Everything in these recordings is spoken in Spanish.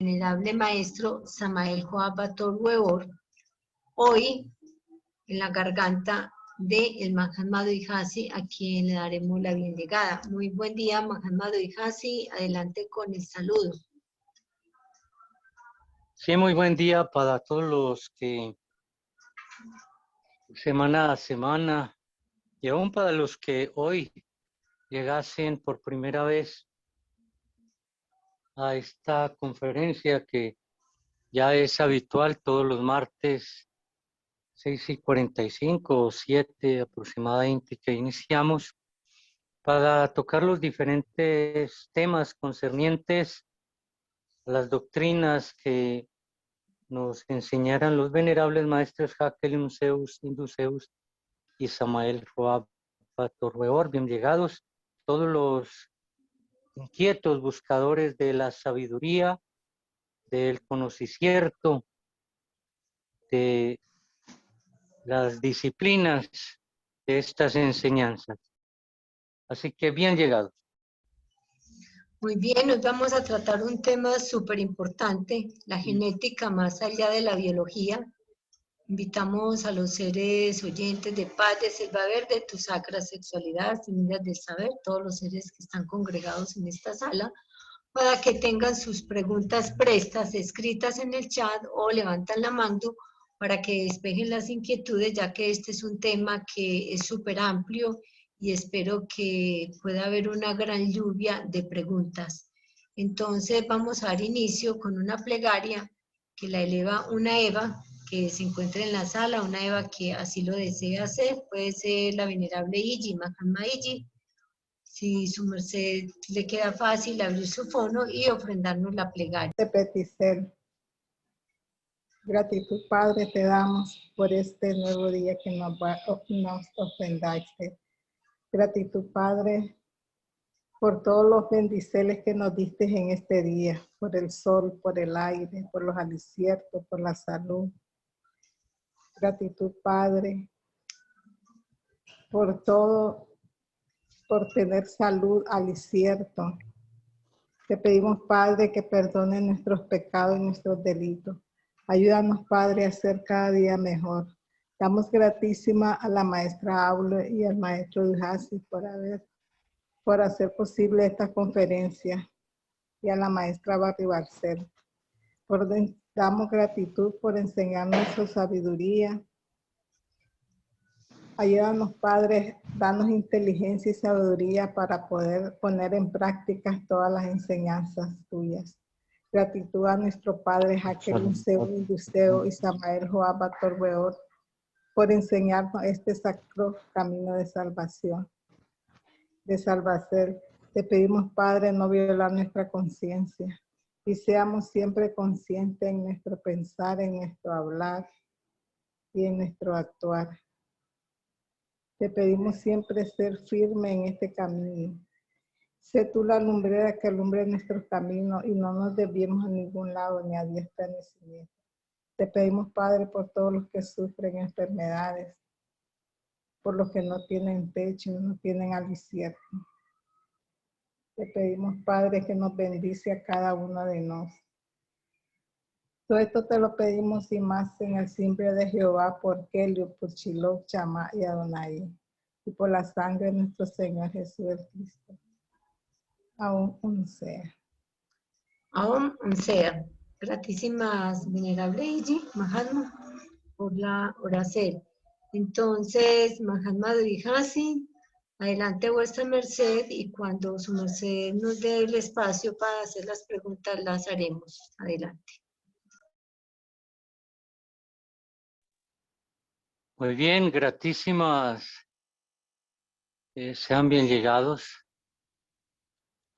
Venerable Maestro Samael Joab Bator Weor, hoy en la garganta del Mahatma Dodhiji, a quien le daremos la bien llegada. Muy buen día, Mahatma Dodhiji, adelante con el saludo. Sí, muy buen día para todos los que semana a semana y aún para los que hoy llegasen por primera vez a esta conferencia que ya es habitual todos los martes 6:45 o 7 aproximadamente que iniciamos para tocar los diferentes temas concernientes a las doctrinas que nos enseñaran los venerables maestros Hakel Induceus y Samael Joab Bator Weor. Bien llegados todos los inquietos buscadores de la sabiduría, del conocimiento, de las disciplinas de estas enseñanzas. Así que bien llegados. Muy bien, hoy vamos a tratar un tema súper importante, la genética más allá de la biología. Invitamos a los seres oyentes de Paz de Selva Verde, Tu Sacra Sexualidad, Semillas del Saber, todos los seres que están congregados en esta sala, para que tengan sus preguntas prestas, escritas en el chat o levantan la mano para que despejen las inquietudes, ya que este es un tema que es súper amplio y espero que pueda haber una gran lluvia de preguntas. Entonces vamos a dar inicio con una plegaria que la eleva una Eva que se encuentra en la sala, una Eva que así lo desea hacer, puede ser la venerable Iji, Mahatma Iji, si su merced le queda fácil abrir su fono y ofrendarnos la plegaria. Peticel. Gratitud, Padre, te damos por este nuevo día que nos ofrendaste. Gratitud, Padre, por todos los bendiceles que nos diste en este día, por el sol, por el aire, por los aliciertos, por la salud. Gratitud, Padre, por todo, por tener salud, alicierto. Te pedimos, Padre, que perdone nuestros pecados y nuestros delitos. Ayúdanos, Padre, a ser cada día mejor. Damos gratísima a la maestra Aule y al maestro Dodhiji por hacer posible esta conferencia, y a la maestra Barry Barcel. Damos gratitud por enseñarnos su sabiduría. Ayúdanos, Padre, danos inteligencia y sabiduría para poder poner en práctica todas las enseñanzas tuyas. Gratitud a nuestro Padre Hakel Induceo y Samael Joab Bator Weor por enseñarnos este sacro camino de salvación. Te pedimos, Padre, no violar nuestra conciencia y seamos siempre conscientes en nuestro pensar, en nuestro hablar y en nuestro actuar. Te pedimos siempre ser firme en este camino. Sé tú la lumbrera que alumbre nuestros caminos y no nos desviemos a ningún lado, ni a diestra ni siniestra. Te pedimos, Padre, por todos los que sufren enfermedades, por los que no tienen techo, no tienen alicierto. Te pedimos, Padre, que nos bendice a cada uno de nosotros. Todo esto te lo pedimos y más en el nombre de Jehová, por Kelio, por Shiloh, Chama y Adonai, y por la sangre de nuestro Señor Jesús el Cristo. Aún sea. Aún sea. Gratísimas, venerable Iji, Mahatma, por la oración. Entonces, Mahatma Dodhiji, adelante vuestra merced, y cuando su merced nos dé el espacio para hacer las preguntas, las haremos. Adelante. Muy bien, gratísimas. Sean bien llegados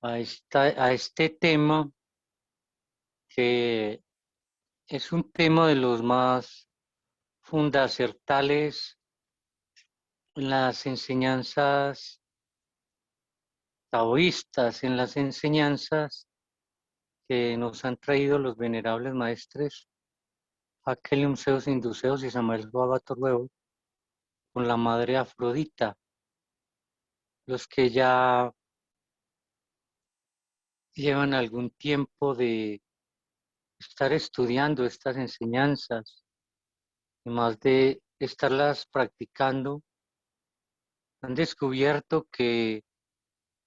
a este tema que es un tema de los más fundamentales en las enseñanzas taoístas, en las enseñanzas que nos han traído los venerables maestres Hakel Induceus y Samael Joab Bator Weor con la madre Afrodita. Los que ya llevan algún tiempo de estar estudiando estas enseñanzas y más de estarlas practicando, han descubierto que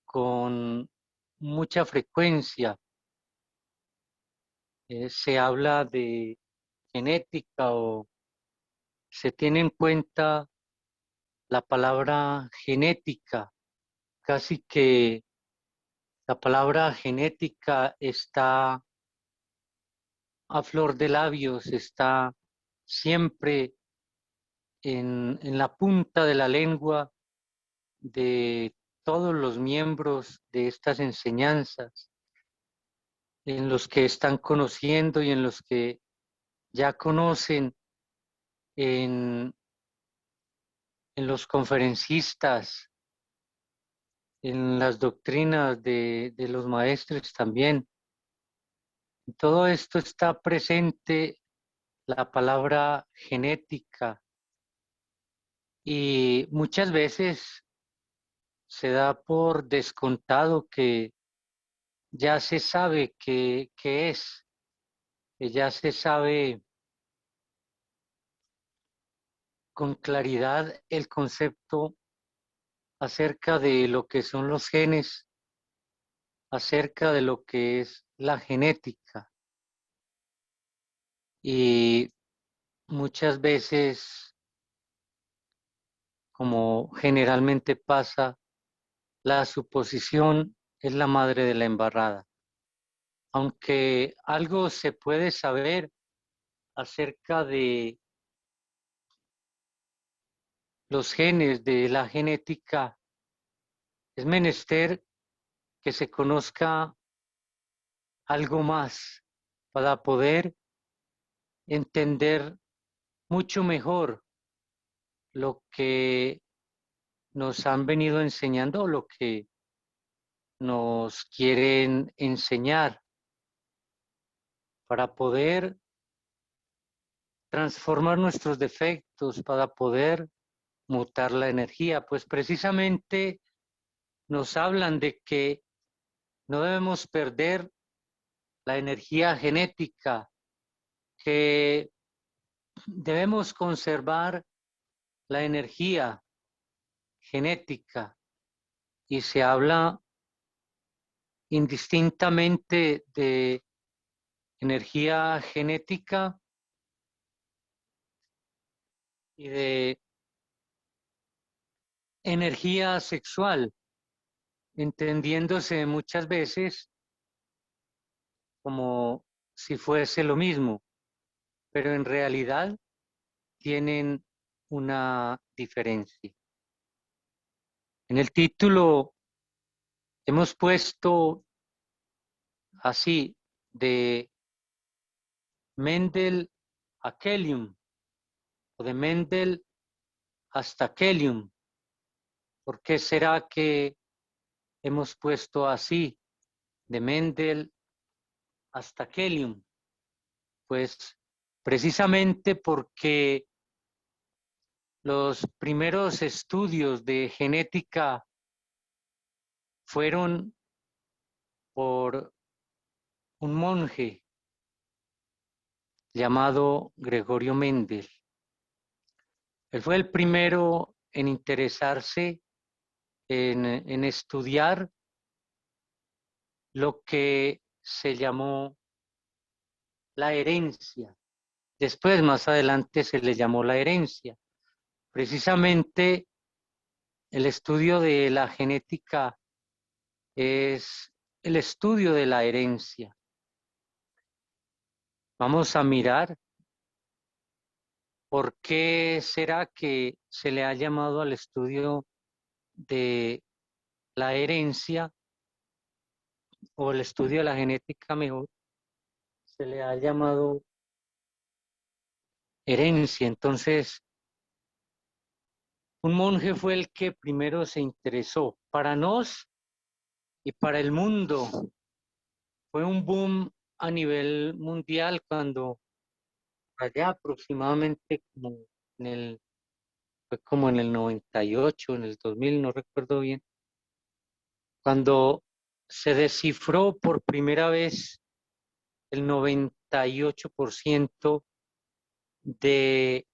con mucha frecuencia se habla de genética o se tiene en cuenta la palabra genética, casi que la palabra genética está a flor de labios, está siempre en la punta de la lengua de todos los miembros de estas enseñanzas, en los que están conociendo y en los que ya conocen, en los conferencistas, en las doctrinas de los maestros también. En todo esto está presente la palabra genética y muchas veces se da por descontado que ya se sabe qué es, que ya se sabe con claridad el concepto acerca de lo que son los genes, acerca de lo que es la genética. Y muchas veces, como generalmente pasa, la suposición es la madre de la embarrada. Aunque algo se puede saber acerca de los genes, de la genética, es menester que se conozca algo más para poder entender mucho mejor lo que nos han venido enseñando o lo que nos quieren enseñar para poder transformar nuestros defectos, para poder mutar la energía. Pues precisamente nos hablan de que no debemos perder la energía genética, que debemos conservar la energía genética y se habla indistintamente de energía genética y de energía sexual, entendiéndose muchas veces como si fuese lo mismo, pero en realidad tienen una diferencia. En el título hemos puesto así, de Mendel a Kelium, o de Mendel hasta Kelium. ¿Por qué será que hemos puesto así, de Mendel hasta Kelium? Pues precisamente porque los primeros estudios de genética fueron por un monje llamado Gregorio Mendel. Él fue el primero en interesarse en estudiar lo que se llamó la herencia. Después, más adelante, se le llamó la herencia. Precisamente el estudio de la genética es el estudio de la herencia. Vamos a mirar por qué será que se le ha llamado al estudio de la herencia o el estudio de la genética mejor, se le ha llamado herencia. Entonces, un monje fue el que primero se interesó. Para nos y para el mundo fue un boom a nivel mundial cuando allá aproximadamente fue como en el 98, en el 2000, no recuerdo bien, cuando se descifró por primera vez el 98% de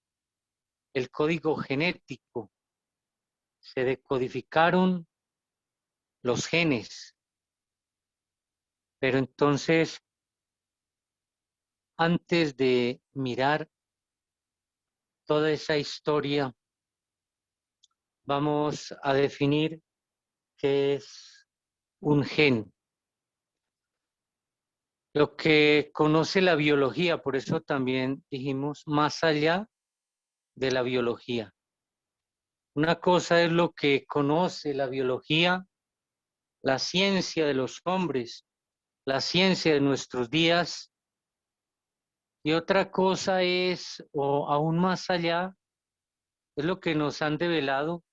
el código genético. Se decodificaron los genes. Pero entonces, antes de mirar toda esa historia, vamos a definir qué es un gen. Lo que conoce la biología, por eso también dijimos más allá de la biología. Una cosa es lo que conoce la biología, la ciencia de los hombres, la ciencia de nuestros días, y otra cosa es, o aún más allá, es lo que nos han develado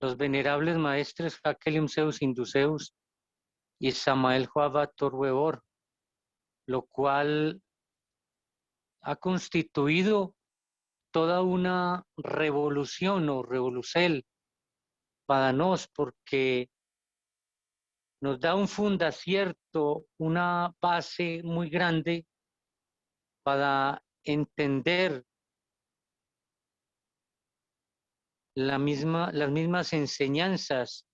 los venerables maestres Hakelim Zeus Induceus y Samael Joava Torweor, lo cual ha constituido toda una revolución o revolucel para nos, porque nos da un fundacierto, una base muy grande para entender las mismas enseñanzas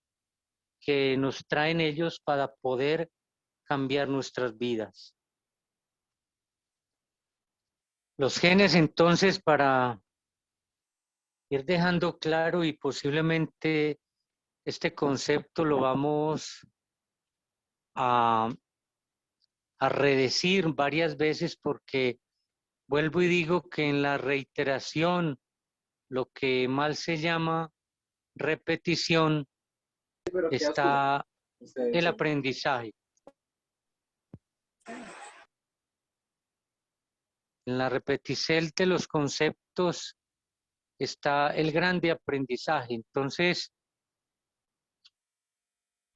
que nos traen ellos para poder cambiar nuestras vidas. Los genes, entonces, para ir dejando claro, y posiblemente este concepto lo vamos a redecir varias veces, porque vuelvo y digo que en la reiteración, lo que mal se llama repetición, está el aprendizaje. En la repetición de los conceptos está el grande aprendizaje. Entonces,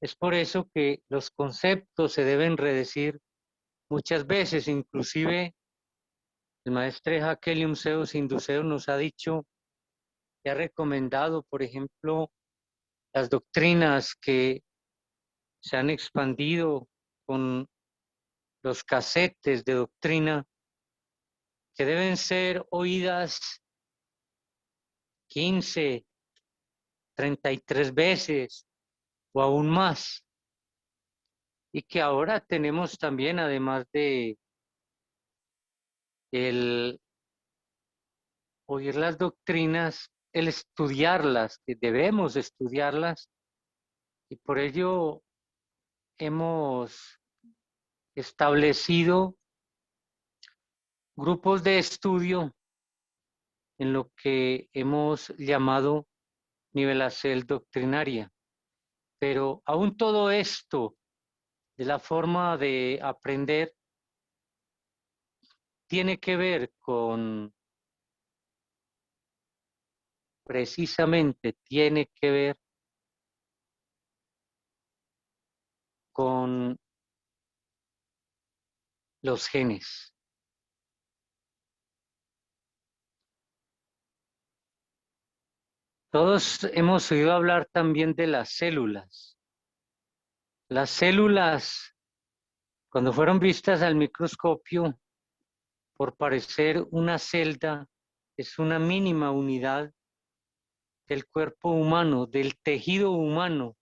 es por eso que los conceptos se deben redecir muchas veces. Inclusive, el maestre Hakelim Zeus Induceus nos ha dicho que ha recomendado, por ejemplo, las doctrinas que se han expandido con los casetes de doctrina, que deben ser oídas 15, 33 veces o aún más. Y que ahora tenemos también, además de el oír las doctrinas, el estudiarlas, que debemos estudiarlas, y por ello hemos establecido grupos de estudio en lo que hemos llamado nivelacel doctrinaria. Pero aún todo esto, de la forma de aprender, tiene que ver con, precisamente tiene que ver con los genes. Todos hemos oído hablar también de las células. Las células, cuando fueron vistas al microscopio, por parecer una celda, es una mínima unidad del cuerpo humano, del tejido humano,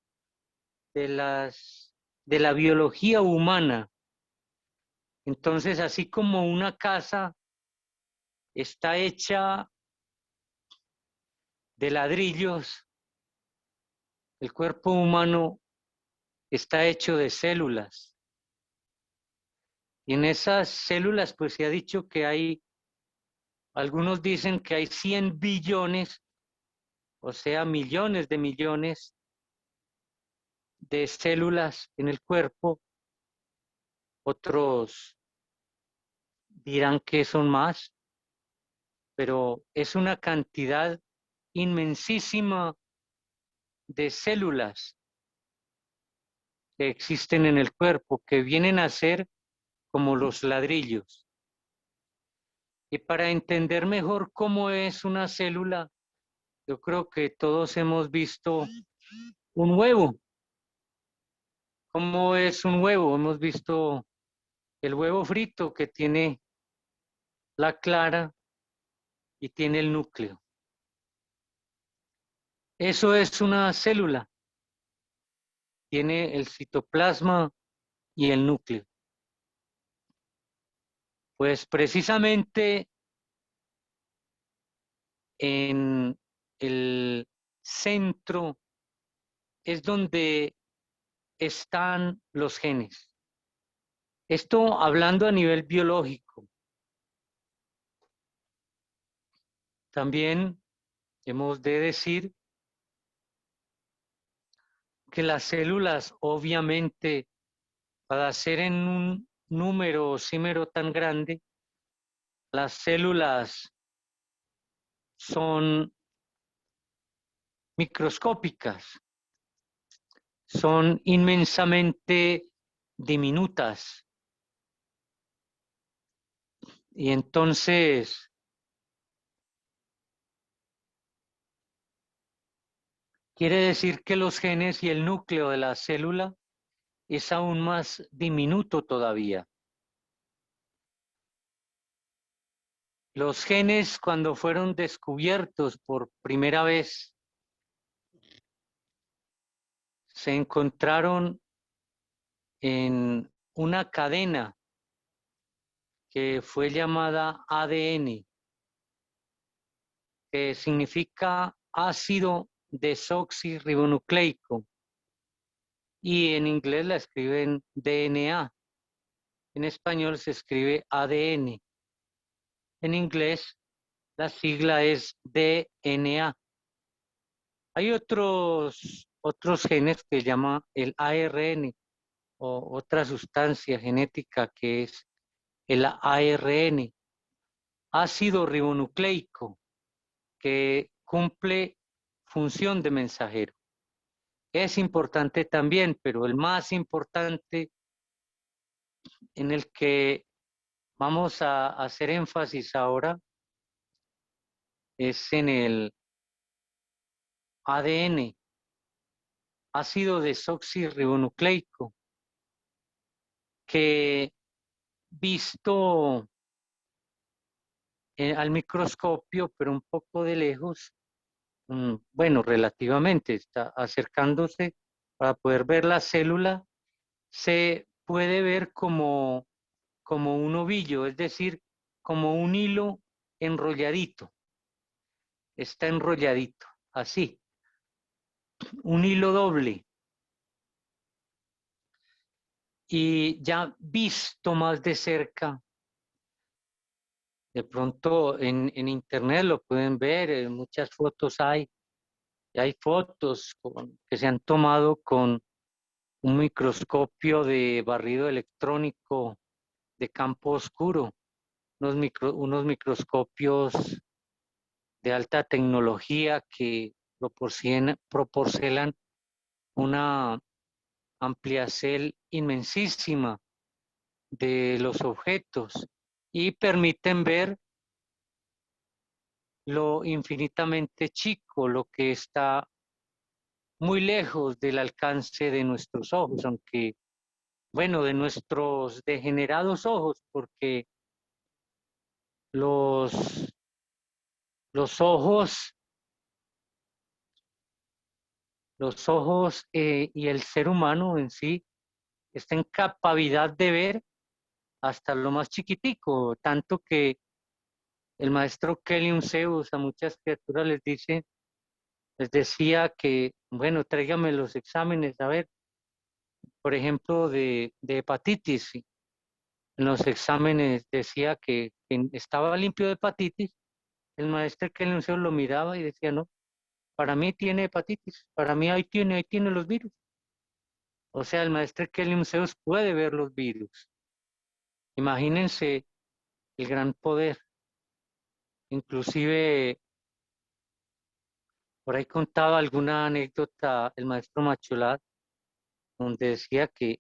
de la biología humana. Entonces, así como una casa está hecha de ladrillos, el cuerpo humano está hecho de células. Y en esas células, pues se ha dicho que hay, algunos dicen que hay 100 billones, o sea, millones de células en el cuerpo. Otros dirán que son más, pero es una cantidad inmensísima de células que existen en el cuerpo, que vienen a ser como los ladrillos. Y para entender mejor cómo es una célula, yo creo que todos hemos visto un huevo. ¿Cómo es un huevo? Hemos visto el huevo frito que tiene la clara y tiene el núcleo. Eso es una célula. Tiene el citoplasma y el núcleo. Pues precisamente en el centro es donde están los genes. Esto hablando a nivel biológico. También hemos de decir que las células, obviamente, para ser en un número símero tan grande, las células son microscópicas, son inmensamente diminutas. Y entonces, quiere decir que los genes y el núcleo de la célula es aún más diminuto todavía. Los genes, cuando fueron descubiertos por primera vez, se encontraron en una cadena que fue llamada ADN, que significa ácido desoxirribonucleico, y en inglés la escriben DNA. En español se escribe ADN. En inglés la sigla es DNA. Hay otros genes que llama el ARN o otra sustancia genética que es el ARN, ácido ribonucleico, que cumple función de mensajero. Es importante también, pero el más importante en el que vamos a hacer énfasis ahora es en el ADN, ácido desoxirribonucleico, que visto al microscopio, pero un poco de lejos, bueno, relativamente, está acercándose para poder ver la célula, se puede ver como un ovillo, es decir, como un hilo enrolladito. Está enrolladito, así, un hilo doble. Y ya visto más de cerca, de pronto en internet lo pueden ver, muchas fotos hay. Y hay fotos que se han tomado con un microscopio de barrido electrónico de campo oscuro, unos microscopios de alta tecnología que proporcionan una ampliación inmensísima de los objetos y permiten ver lo infinitamente chico, lo que está muy lejos del alcance de nuestros ojos, aunque, bueno, de nuestros degenerados ojos, porque los, los ojos, y el ser humano en sí está en capacidad de ver hasta lo más chiquitico, tanto que el maestro Kelly Zeus a muchas criaturas les decía que, bueno, tráigame los exámenes, a ver, por ejemplo, de hepatitis. En los exámenes decía que estaba limpio de hepatitis. El maestro Kelly Zeus lo miraba y decía, no, para mí tiene hepatitis, para mí ahí tiene los virus. O sea, el maestro Kelly Zeus puede ver los virus. Imagínense el gran poder. Inclusive, por ahí contaba alguna anécdota el maestro Macholat, donde decía que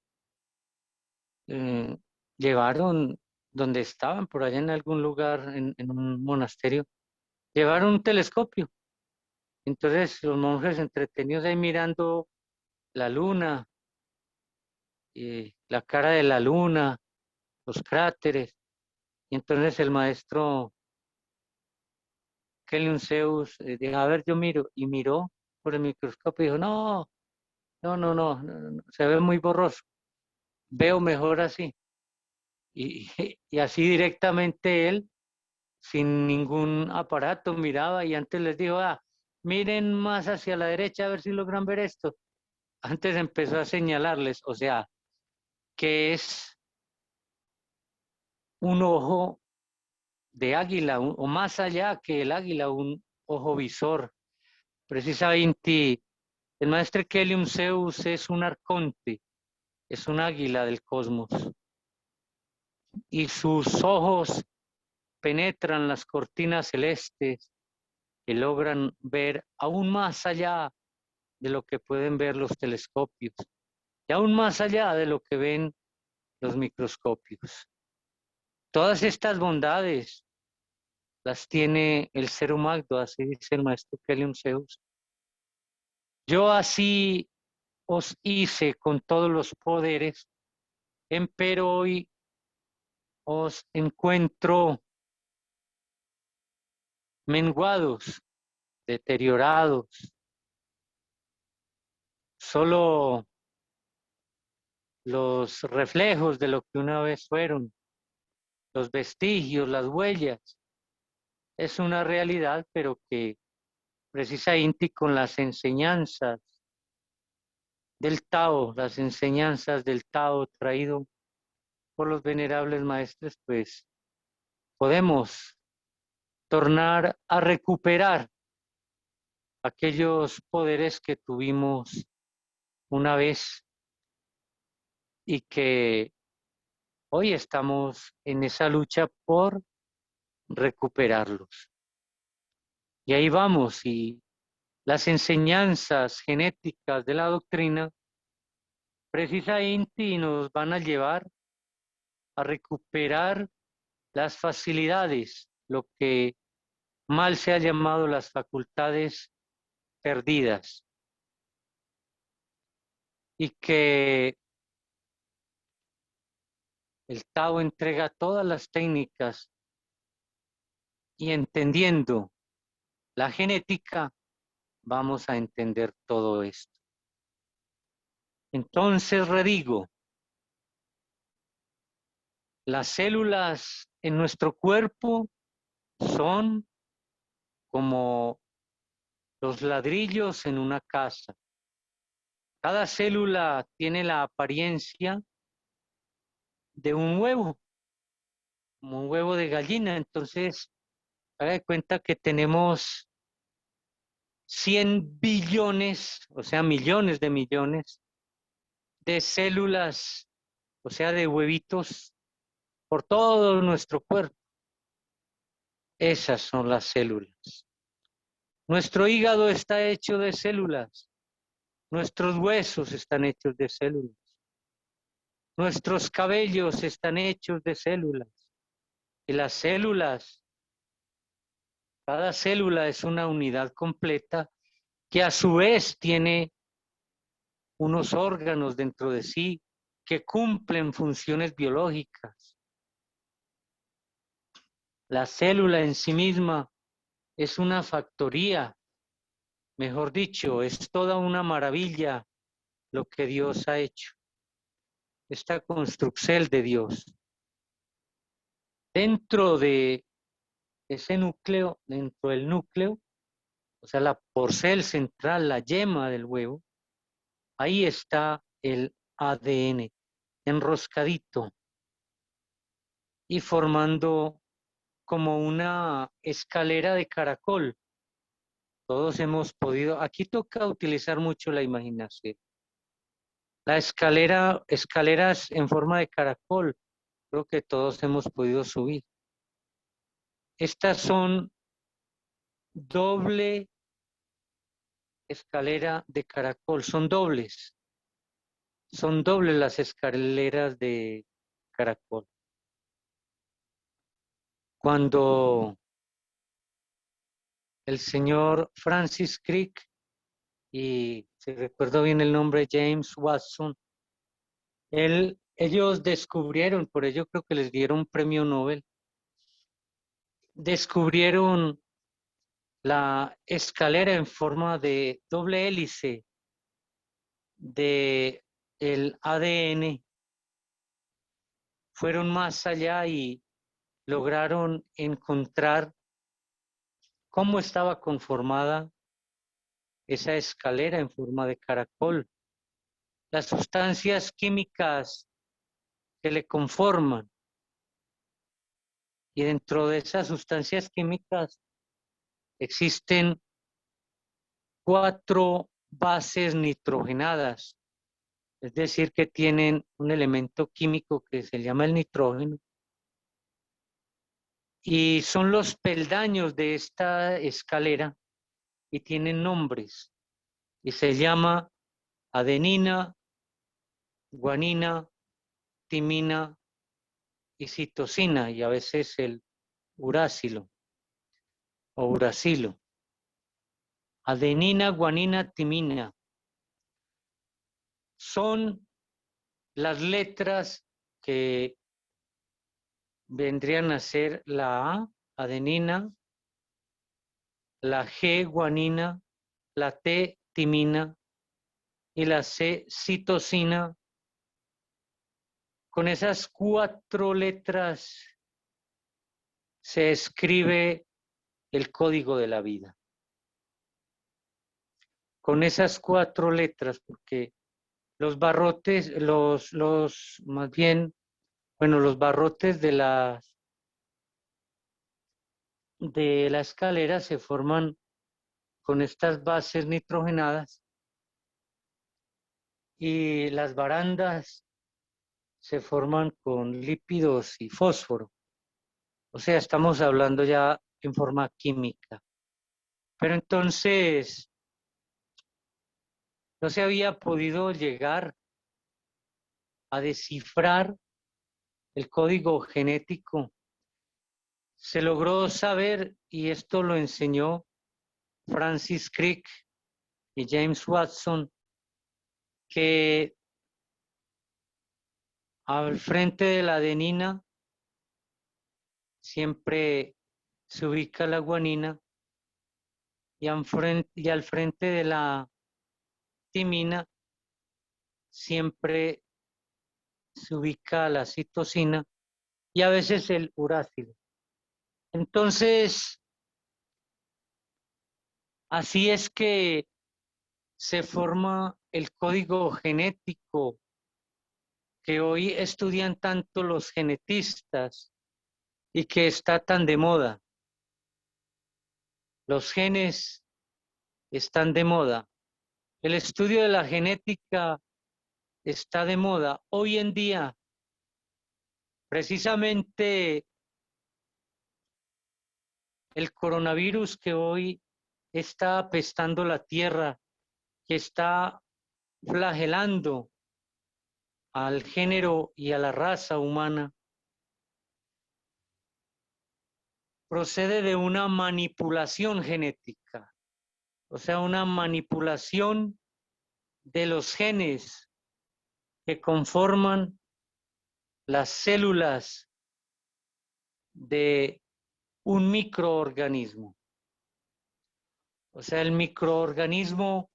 llevaron, donde estaban, por allá en algún lugar, en un monasterio, llevaron un telescopio. Entonces los monjes entretenidos ahí mirando la luna, la cara de la luna, los cráteres. Y entonces el maestro Kelly Zeus dijo, a ver, yo miro, y miró por el microscopio y dijo, no, se ve muy borroso, veo mejor así. Y, y así directamente él, sin ningún aparato, miraba y antes les dijo, miren más hacia la derecha a ver si logran ver esto. Antes empezó a señalarles, o sea, que es un ojo de águila, o más allá que el águila, un ojo visor. Precisamente, el maestro Kelly Zeus es un arconte, es un águila del cosmos, y sus ojos penetran las cortinas celestes y logran ver aún más allá de lo que pueden ver los telescopios, y aún más allá de lo que ven los microscopios. Todas estas bondades las tiene el ser humano, así dice el maestro Kelly Zeus. Yo así os hice con todos los poderes, empero hoy os encuentro menguados, deteriorados, solo los reflejos de lo que una vez fueron, los vestigios, las huellas. Es una realidad, pero que precisamente con las enseñanzas del Tao, las enseñanzas del Tao traído por los venerables maestros, pues podemos tornar a recuperar aquellos poderes que tuvimos una vez y que hoy estamos en esa lucha por recuperarlos. Y ahí vamos, y las enseñanzas genéticas de la doctrina precisamente nos van a llevar a recuperar las facilidades, lo que mal se ha llamado las facultades perdidas, y que el Tao entrega todas las técnicas y entendiendo la genética vamos a entender todo esto. Entonces redigo, las células en nuestro cuerpo son como los ladrillos en una casa. Cada célula tiene la apariencia de un huevo, como un huevo de gallina. Entonces, haga de cuenta que tenemos 100 billones, o sea, millones de células, o sea, de huevitos por todo nuestro cuerpo. Esas son las células. Nuestro hígado está hecho de células. Nuestros huesos están hechos de células. Nuestros cabellos están hechos de células. Y las células, cada célula es una unidad completa que a su vez tiene unos órganos dentro de sí que cumplen funciones biológicas. La célula en sí misma es una factoría, mejor dicho, es toda una maravilla lo que Dios ha hecho. Esta construcción de Dios. Dentro de ese núcleo, dentro del núcleo, o sea, la porcel central, la yema del huevo, ahí está el ADN enroscadito y formando como una escalera de caracol. Todos hemos podido, aquí toca utilizar mucho la imaginación. La escaleras en forma de caracol, creo que todos hemos podido subir. Estas son doble escalera de caracol, son dobles las escaleras de caracol. Cuando el señor Francis Crick, y si recuerdo bien el nombre, James Watson, él ellos descubrieron, por ello creo que les dieron un premio Nobel, descubrieron la escalera en forma de doble hélice de el ADN. Fueron más allá y lograron encontrar cómo estaba conformada esa escalera en forma de caracol, las sustancias químicas que le conforman. Y dentro de esas sustancias químicas existen 4 bases nitrogenadas, es decir, que tienen un elemento químico que se llama el nitrógeno, y son los peldaños de esta escalera y tienen nombres, y se llama adenina, guanina, timina y citosina, y a veces el uracilo o uracilo. Adenina, guanina, timina. Son las letras que vendrían a ser la A, adenina, la G, guanina, la T, timina y la C, citosina. Con esas 4 letras se escribe el código de la vida. Con esas 4 letras, porque los barrotes, más bien, bueno, los barrotes de la escalera se forman con estas bases nitrogenadas y las barandas se forman con lípidos y fósforo. O sea, estamos hablando ya en forma química. Pero entonces no se había podido llegar a descifrar el código genético. Se logró saber, y esto lo enseñó Francis Crick y James Watson, que al frente de la adenina siempre se ubica la guanina y al frente de la timina siempre se ubica la citosina y a veces el uracilo. Entonces, así es que se forma el código genético que hoy estudian tanto los genetistas y que está tan de moda. Los genes están de moda. El estudio de la genética está de moda. Hoy en día, precisamente el coronavirus que hoy está apestando la tierra, que está flagelando al género y a la raza humana, procede de una manipulación genética, o sea, una manipulación de los genes que conforman las células de un microorganismo. O sea, el microorganismo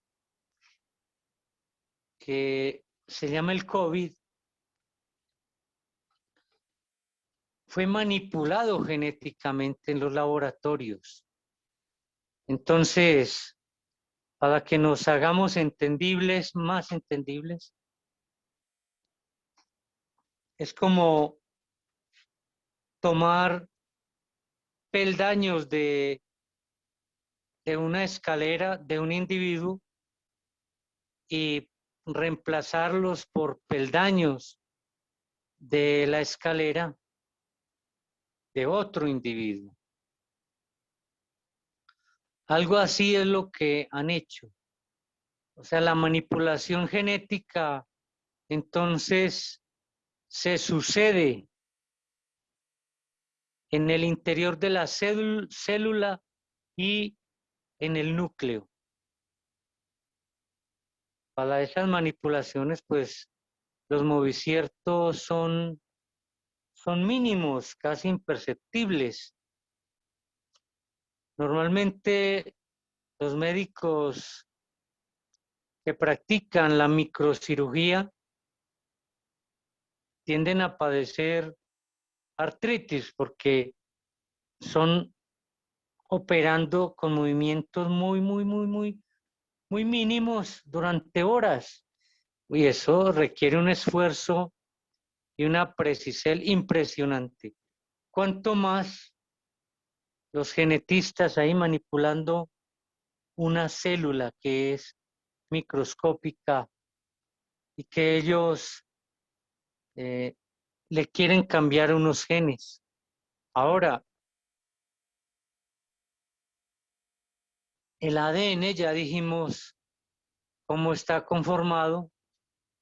que se llama el COVID fue manipulado genéticamente en los laboratorios. Entonces, para que nos hagamos entendibles, más entendibles, es como tomar peldaños de una escalera de un individuo y reemplazarlos por peldaños de la escalera de otro individuo. Algo así es lo que han hecho. O sea, la manipulación genética entonces se sucede en el interior de la célula y en el núcleo. Para esas manipulaciones, pues, los moviciertos son mínimos, casi imperceptibles. Normalmente los médicos que practican la microcirugía tienden a padecer artritis porque son operando con movimientos muy mínimos durante horas. Y eso requiere un esfuerzo y una precisión impresionante. Cuanto más los genetistas ahí manipulando una célula que es microscópica y que ellos le quieren cambiar unos genes. Ahora, el ADN ya dijimos cómo está conformado.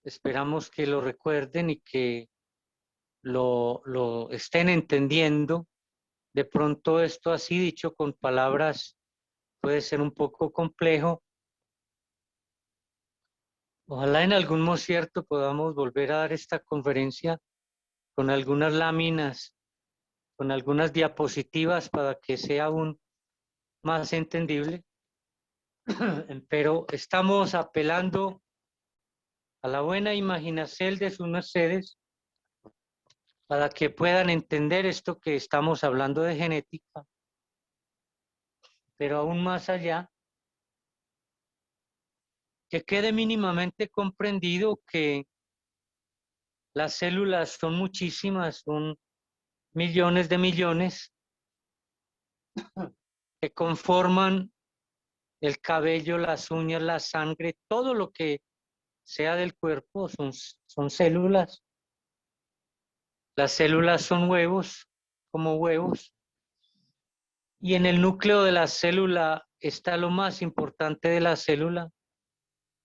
Esperamos que lo recuerden y que lo estén entendiendo. De pronto esto así dicho con palabras puede ser un poco complejo. Ojalá en algún concierto podamos volver a dar esta conferencia con algunas láminas, con algunas diapositivas para que sea aún más entendible. Pero estamos apelando a la buena imaginación de sus mercedes para que puedan entender esto que estamos hablando de genética, pero aún más allá, que quede mínimamente comprendido que las células son muchísimas, son millones de millones, que conforman el cabello, las uñas, la sangre, todo lo que sea del cuerpo son células. Las células son huevos, como huevos, y en el núcleo de la célula está lo más importante de la célula,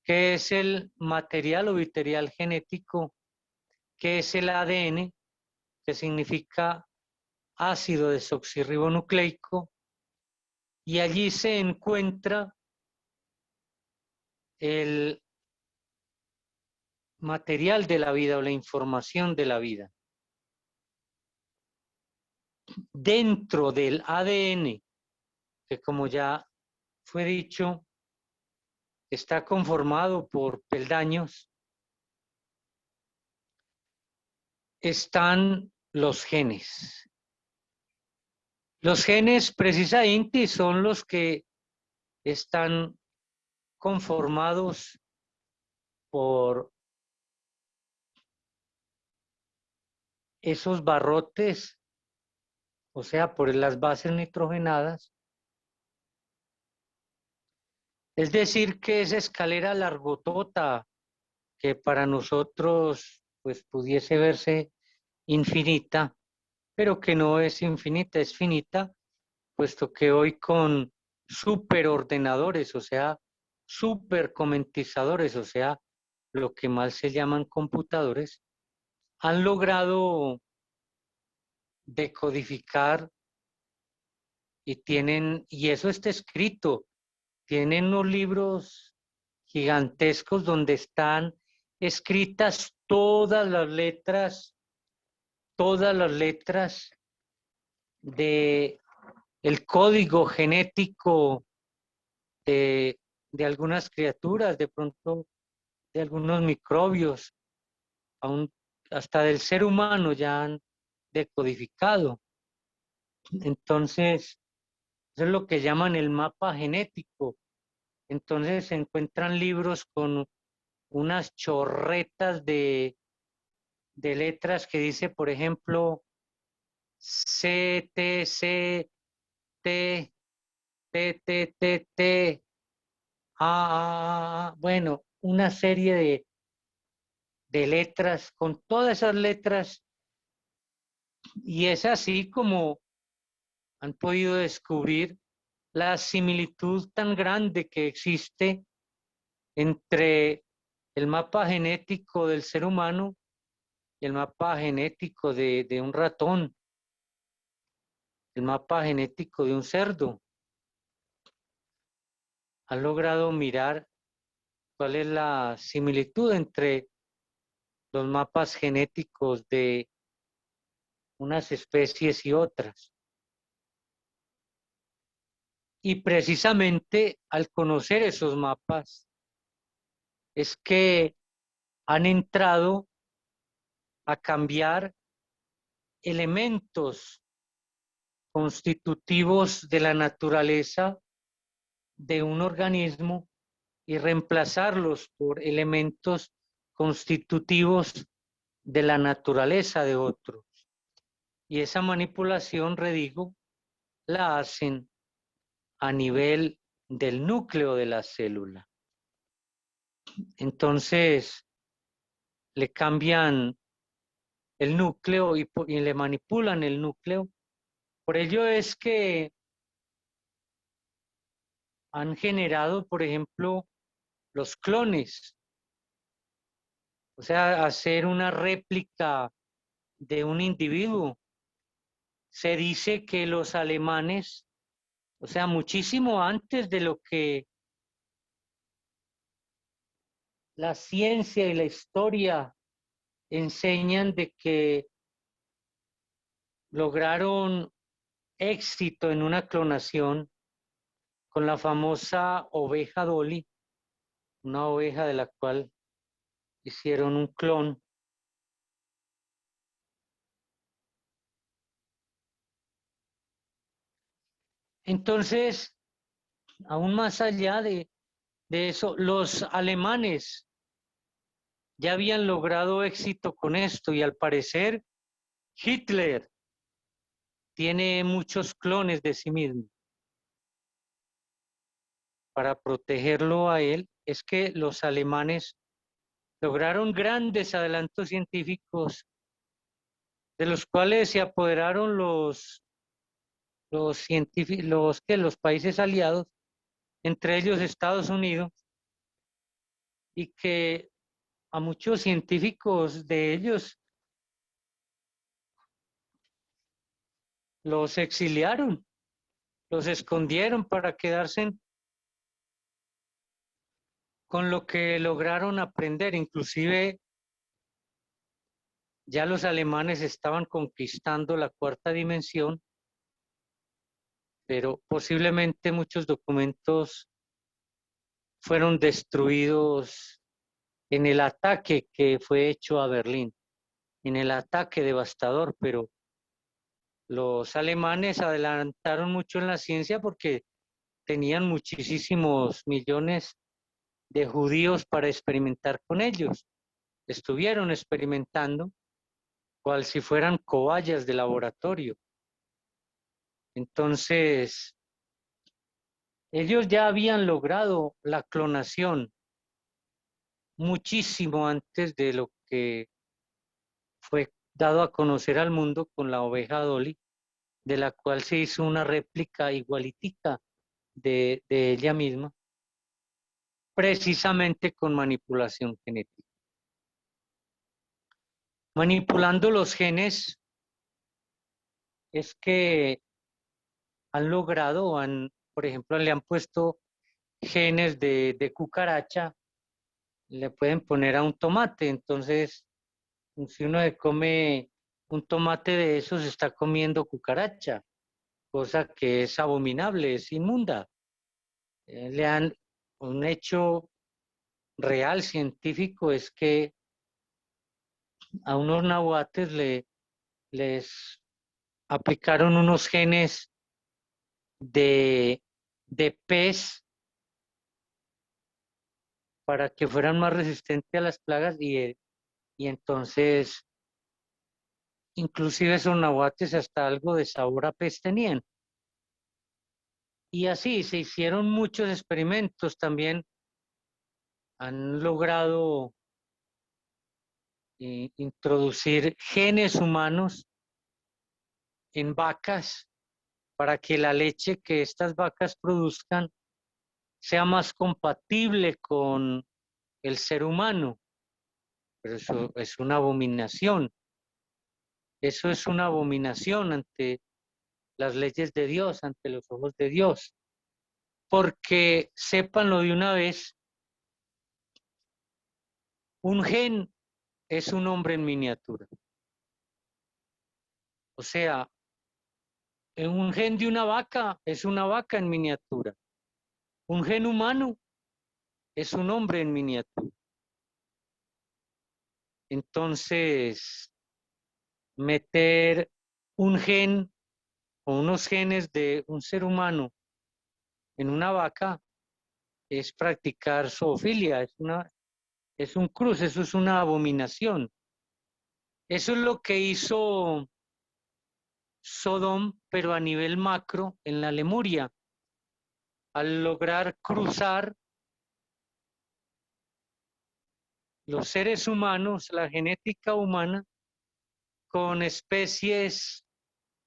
que es el material o material genético, que es el ADN, que significa ácido desoxirribonucleico, y allí se encuentra el material de la vida o la información de la vida. Dentro del ADN, que como ya fue dicho, está conformado por peldaños, están los genes. Los genes precisamente son los que están conformados por esos barrotes, o sea, por las bases nitrogenadas. Es decir, que esa escalera largotota que para nosotros pues pudiese verse infinita, pero que no es infinita, es finita, puesto que hoy con superordenadores, o sea, supercomentizadores, o sea, lo que mal se llaman computadores, han logrado decodificar y eso está escrito, tienen unos libros gigantescos donde están escritas todas las letras de el código genético de algunas criaturas, de pronto de algunos microbios, aún hasta del ser humano ya han decodificado. Entonces, eso es lo que llaman el mapa genético. Entonces se encuentran libros con unas chorretas de letras que dice, por ejemplo, C, T, C, T, T, T, T, T, bueno, una serie de letras, con todas esas letras, y es así como han podido descubrir la similitud tan grande que existe entre el mapa genético del ser humano y el mapa genético de un ratón, el mapa genético de un cerdo. Han logrado mirar cuál es la similitud entre los mapas genéticos de unas especies y otras. Y precisamente al conocer esos mapas es que han entrado a cambiar elementos constitutivos de la naturaleza de un organismo y reemplazarlos por elementos constitutivos de la naturaleza de otros. Y esa manipulación, redigo, la hacen a nivel del núcleo de la célula. Entonces, le cambian el núcleo y le manipulan el núcleo. Por ello es que han generado, por ejemplo, los clones. O sea, hacer una réplica de un individuo. Se dice que los alemanes, o sea, muchísimo antes de lo que la ciencia y la historia enseñan, de que lograron éxito en una clonación con la famosa oveja Dolly, una oveja de la cual hicieron un clon. Entonces, aún más allá de eso, los alemanes ya habían logrado éxito con esto y al parecer Hitler tiene muchos clones de sí mismo. Para protegerlo a él, es que los alemanes lograron grandes adelantos científicos de los cuales se apoderaron los científicos, los países aliados, entre ellos Estados Unidos, y que a muchos científicos de ellos los exiliaron, los escondieron para quedarse con lo que lograron aprender. Inclusive ya los alemanes estaban conquistando la cuarta dimensión, pero posiblemente muchos documentos fueron destruidos en el ataque que fue hecho a Berlín, en el ataque devastador, pero los alemanes adelantaron mucho en la ciencia porque tenían muchísimos millones de judíos para experimentar con ellos. Estuvieron experimentando cual si fueran cobayas de laboratorio. Entonces, ellos ya habían logrado la clonación muchísimo antes de lo que fue dado a conocer al mundo con la oveja Dolly, de la cual se hizo una réplica igualitica de ella misma, precisamente con manipulación genética. Manipulando los genes es que han logrado, por ejemplo, le han puesto genes de cucaracha, le pueden poner a un tomate. Entonces, si uno se come un tomate de esos, está comiendo cucaracha, cosa que es abominable, es inmunda. Un hecho real científico es que a unos nahuates les aplicaron unos genes de pez para que fueran más resistentes a las plagas y entonces inclusive esos nahuates hasta algo de sabor a pez tenían. Y así se hicieron muchos experimentos. También han logrado introducir genes humanos en vacas para que la leche que estas vacas produzcan sea más compatible con el ser humano. Pero eso es una abominación. Eso es una abominación ante las leyes de Dios, ante los ojos de Dios. Porque sépanlo de una vez, un gen es un hombre en miniatura. O sea, un gen de una vaca es una vaca en miniatura. Un gen humano es un hombre en miniatura. Entonces, meter un gen o unos genes de un ser humano en una vaca es practicar zoofilia, es un cruce, eso es una abominación. Eso es lo que hizo Sodom, pero a nivel macro en la Lemuria, al lograr cruzar los seres humanos, la genética humana, con especies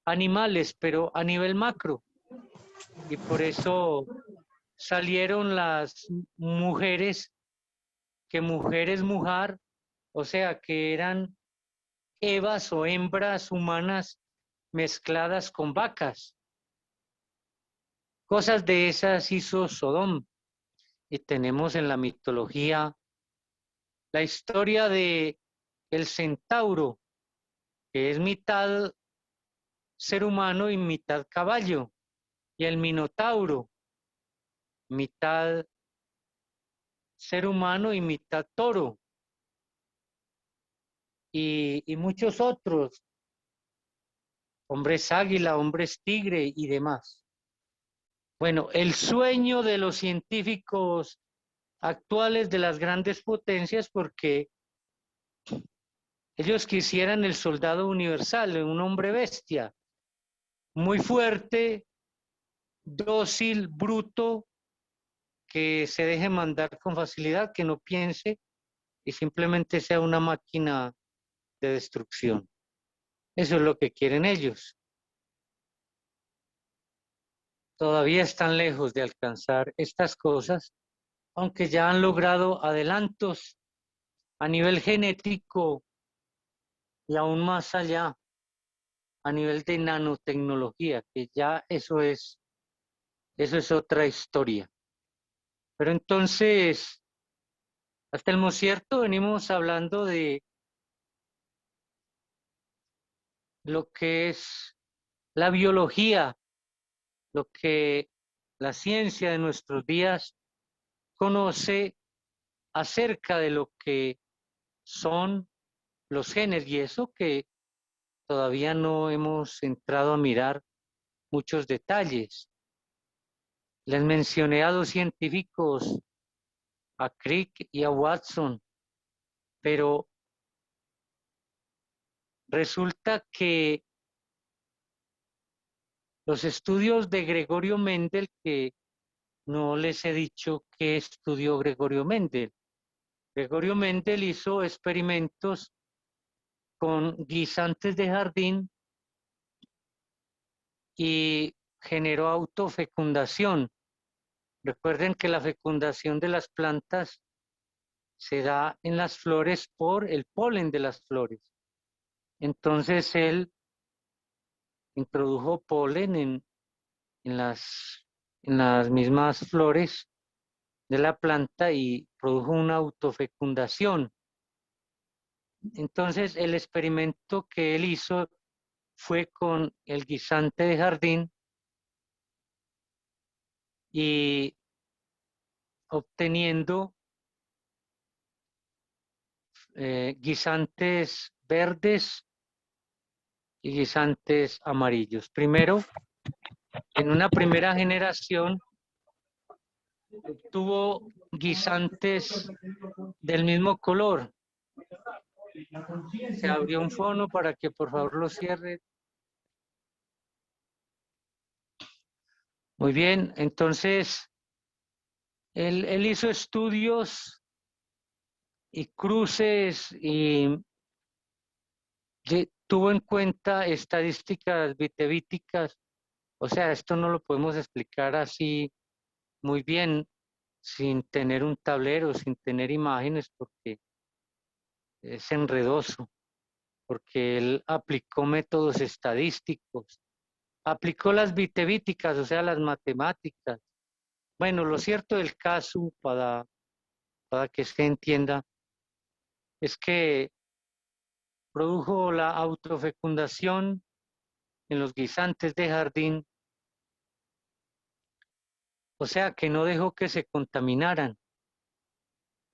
animales, pero a nivel macro. Y por eso salieron las mujeres, que mujeres mujer, o sea, que eran evas o hembras humanas mezcladas con vacas. Cosas de esas hizo Sodom. Y tenemos en la mitología la historia de el centauro, que es mitad ser humano y mitad caballo, y el minotauro, mitad ser humano y mitad toro, y muchos otros, hombres águila, hombres tigre y demás. Bueno, el sueño de los científicos actuales de las grandes potencias, porque ellos quisieran el soldado universal, un hombre bestia, muy fuerte, dócil, bruto, que se deje mandar con facilidad, que no piense y simplemente sea una máquina de destrucción. Eso es lo que quieren ellos. Todavía están lejos de alcanzar estas cosas, aunque ya han logrado adelantos a nivel genético y aún más allá, a nivel de nanotecnología, que ya eso es otra historia. Pero entonces, hasta el momento venimos hablando de lo que es la biología, lo que la ciencia de nuestros días conoce acerca de lo que son los genes, y eso que todavía no hemos entrado a mirar muchos detalles. Les mencioné a dos científicos, a Crick y a Watson, pero resulta que los estudios de Gregorio Mendel, que no les he dicho qué estudió Gregorio Mendel. Gregorio Mendel hizo experimentos con guisantes de jardín y generó autofecundación. Recuerden que la fecundación de las plantas se da en las flores por el polen de las flores. Entonces él introdujo polen en las mismas flores de la planta y produjo una autofecundación. Entonces el experimento que él hizo fue con el guisante de jardín y obteniendo guisantes verdes y guisantes amarillos. Primero, en una primera generación, tuvo guisantes del mismo color. Se abrió un fono para que por favor lo cierre. Muy bien, entonces él hizo estudios y cruces y tuvo en cuenta estadísticas bitevíticas. O sea, esto no lo podemos explicar así muy bien sin tener un tablero, sin tener imágenes, porque es enredoso, porque él aplicó métodos estadísticos, aplicó las bitevíticas, o sea, las matemáticas. Bueno, lo cierto del caso, para que se entienda, es que produjo la autofecundación en los guisantes de jardín, o sea que no dejó que se contaminaran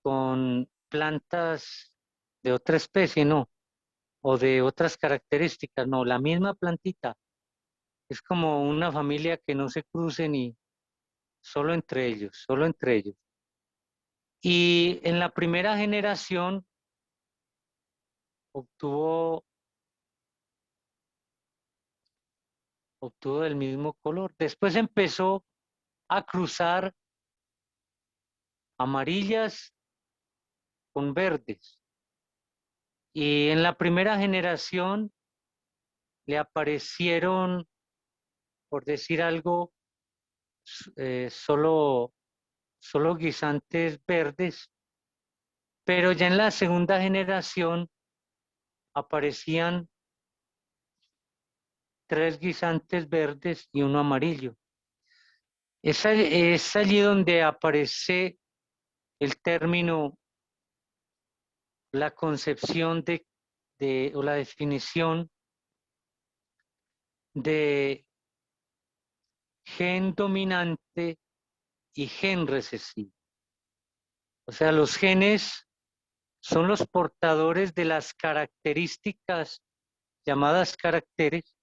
con plantas de otra especie, no, o de otras características, no, la misma plantita. Es como una familia que no se cruce ni solo entre ellos, solo entre ellos. Y en la primera generación obtuvo del mismo color. Después empezó a cruzar amarillas con verdes. Y en la primera generación le aparecieron, por decir algo, solo guisantes verdes, pero ya en la segunda generación aparecían 3 guisantes verdes y uno amarillo. Es allí donde aparece el término, la concepción o la definición de gen dominante y gen recesivo. O sea, los genes son los portadores de las características llamadas caracteres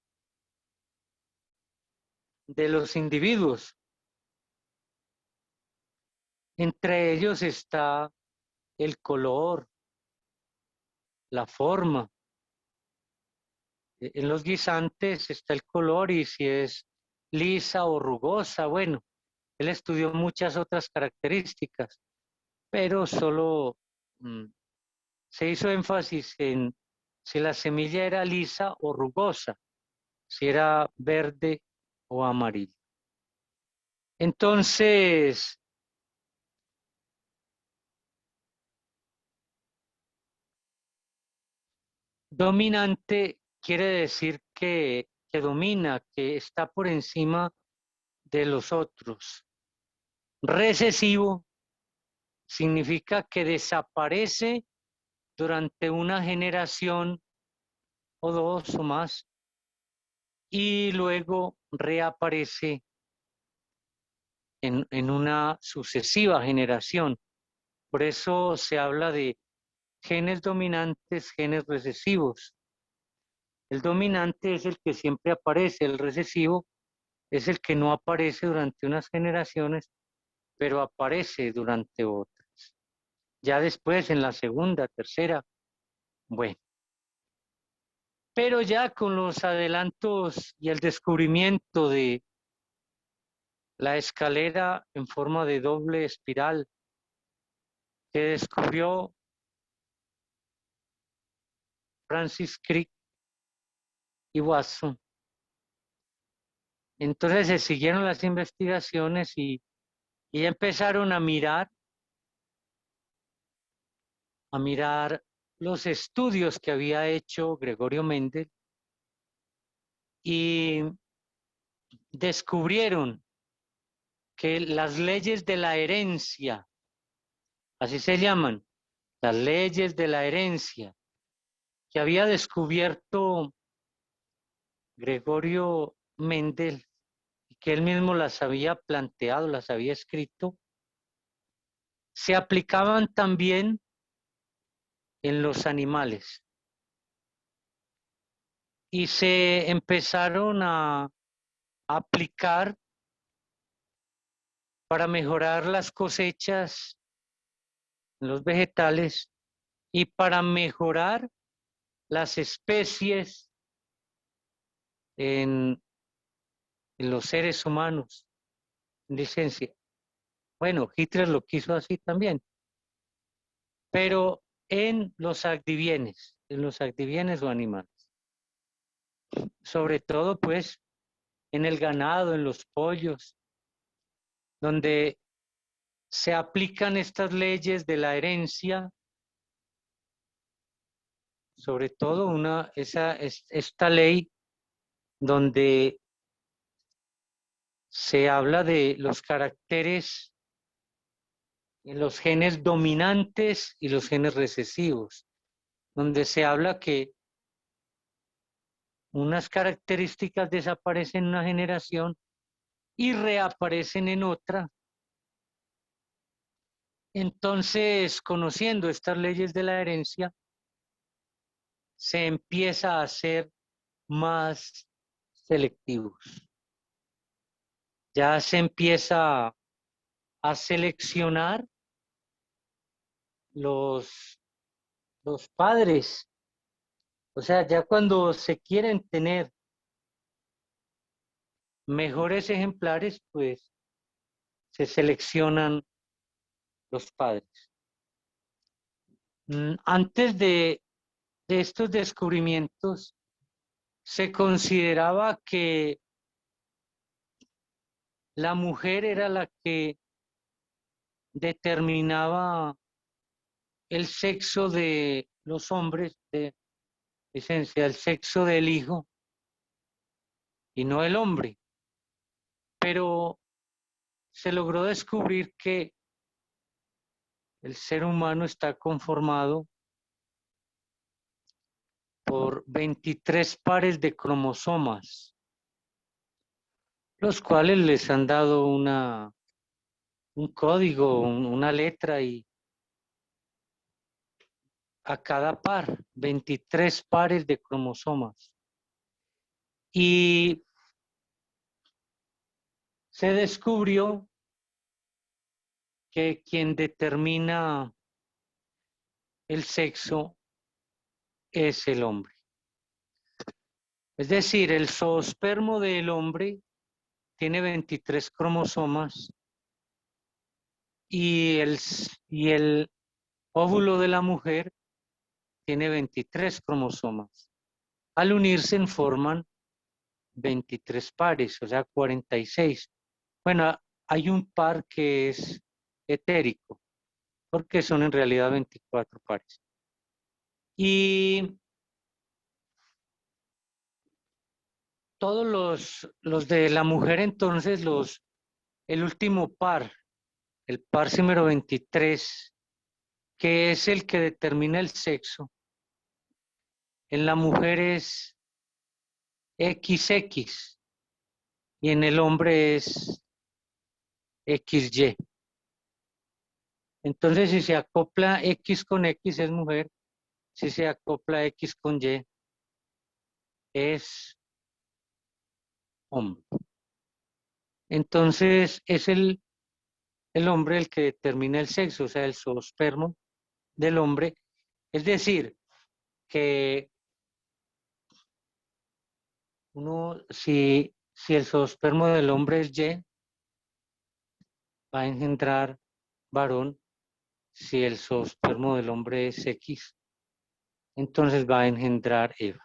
de los individuos. Entre ellos está el color, la forma. En los guisantes está el color y si es lisa o rugosa, bueno, él estudió muchas otras características, pero solo se hizo énfasis en si la semilla era lisa o rugosa, si era verde o amarillo. Entonces, dominante quiere decir que domina, que está por encima de los otros. Recesivo significa que desaparece durante una generación o 2 o más y luego reaparece en una sucesiva generación. Por eso se habla de genes dominantes, genes recesivos. El dominante es el que siempre aparece, el recesivo es el que no aparece durante unas generaciones, pero aparece durante otras. Ya después, en la segunda, tercera, bueno. Pero ya con los adelantos y el descubrimiento de la escalera en forma de doble espiral que descubrió Francis Crick y Watson, entonces se siguieron las investigaciones y empezaron a mirar los estudios que había hecho Gregorio Mendel y descubrieron que las leyes de la herencia, así se llaman, las leyes de la herencia, que había descubierto Gregorio Mendel, y que él mismo las había planteado, las había escrito, se aplicaban también en los animales. Y se empezaron a aplicar para mejorar las cosechas en los vegetales y para mejorar las especies en los seres humanos. Licencia. Bueno, Hitler lo quiso así también, pero en los activienes o animales. Sobre todo, pues, en el ganado, en los pollos, donde se aplican estas leyes de la herencia, sobre todo esta ley donde se habla de los caracteres en los genes dominantes y los genes recesivos, donde se habla que unas características desaparecen en una generación y reaparecen en otra. Entonces, conociendo estas leyes de la herencia, se empieza a ser más selectivos. Ya se empieza a seleccionar los padres. O sea, ya cuando se quieren tener mejores ejemplares, pues se seleccionan los padres. Antes de estos descubrimientos, se consideraba que la mujer era la que determinaba el sexo de los hombres, de esencia, el sexo del hijo, y no el hombre. Pero se logró descubrir que el ser humano está conformado por 23 pares de cromosomas, los cuales les han dado un código, una letra y a cada par, 23 pares de cromosomas. Y se descubrió que quien determina el sexo es el hombre. Es decir, el zoospermo del hombre tiene 23 cromosomas y el óvulo de la mujer tiene 23 cromosomas. Al unirse forman 23 pares, o sea, 46. Bueno, hay un par que es etérico, porque son en realidad 24 pares. Y todos los de la mujer, entonces, el último par, el par número 23, que es el que determina el sexo, en la mujer es XX y en el hombre es XY. Entonces, si se acopla X con X es mujer, si se acopla X con Y es hombre. Entonces, es el hombre el que determina el sexo, o sea, el zoospermo del hombre. Es decir, que si el zoospermo del hombre es Y, va a engendrar varón. Si el zoospermo del hombre es X, entonces va a engendrar Eva.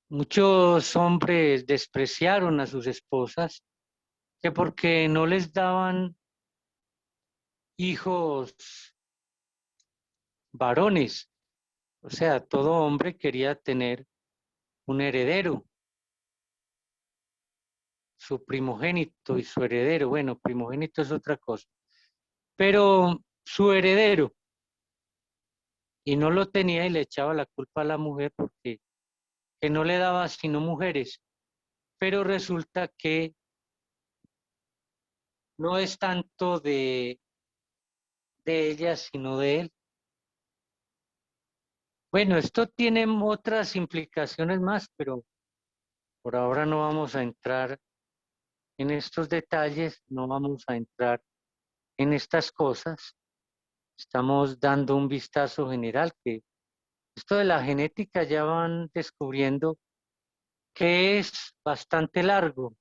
Muchos hombres despreciaron a sus esposas que porque no les daban hijos varones. O sea, todo hombre quería tener un heredero, su primogénito y su heredero. Bueno, primogénito es otra cosa, pero su heredero. Y no lo tenía y le echaba la culpa a la mujer porque que no le daba sino mujeres. Pero resulta que no es tanto de ella, sino de él. Bueno, esto tiene otras implicaciones más, pero por ahora no vamos a entrar en estos detalles, no vamos a entrar en estas cosas. Estamos dando un vistazo general que esto de la genética ya van descubriendo que es bastante largo.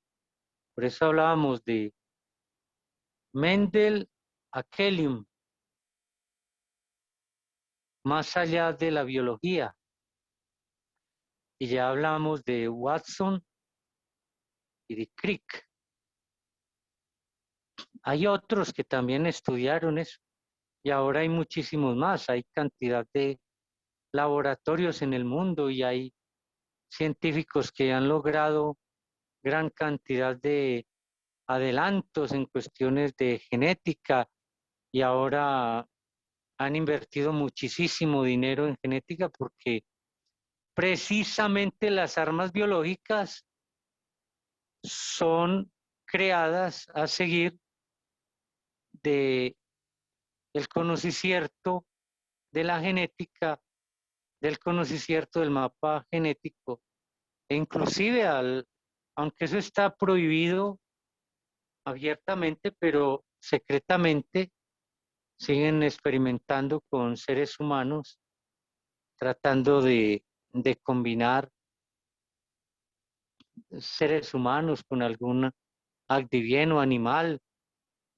Por eso hablábamos de Mendel a Kelly, más allá de la biología. Y ya hablamos de Watson y de Crick. Hay otros que también estudiaron eso y ahora hay muchísimos más. Hay cantidad de laboratorios en el mundo y hay científicos que han logrado gran cantidad de adelantos en cuestiones de genética y ahora han invertido muchísimo dinero en genética porque precisamente las armas biológicas son creadas a seguir del conocimiento de la genética, del conocimiento del mapa genético, e inclusive aunque eso está prohibido abiertamente, pero secretamente siguen experimentando con seres humanos, tratando de combinar seres humanos con algún activieno animal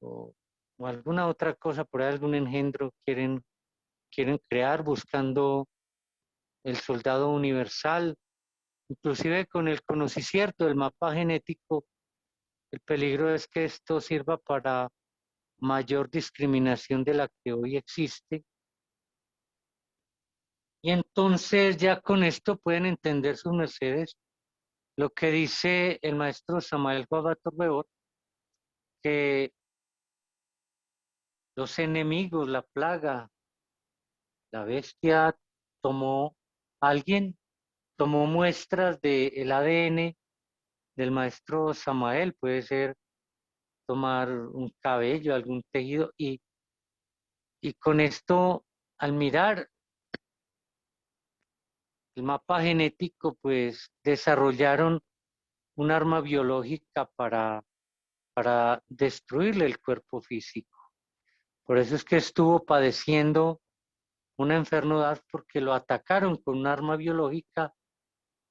o, o alguna otra cosa, por ahí algún engendro quieren crear buscando el soldado universal, inclusive con el conocimiento del mapa genético. El peligro es que esto sirva para mayor discriminación de la que hoy existe. Y entonces ya con esto pueden entender sus mercedes lo que dice el maestro Samael Guabato Rebor, que los enemigos, la plaga, la bestia alguien tomó muestras del ADN del maestro Samael, puede ser tomar un cabello, algún tejido, y con esto, al mirar el mapa genético, pues desarrollaron un arma biológica para destruirle el cuerpo físico. Por eso es que estuvo padeciendo una enfermedad porque lo atacaron con un arma biológica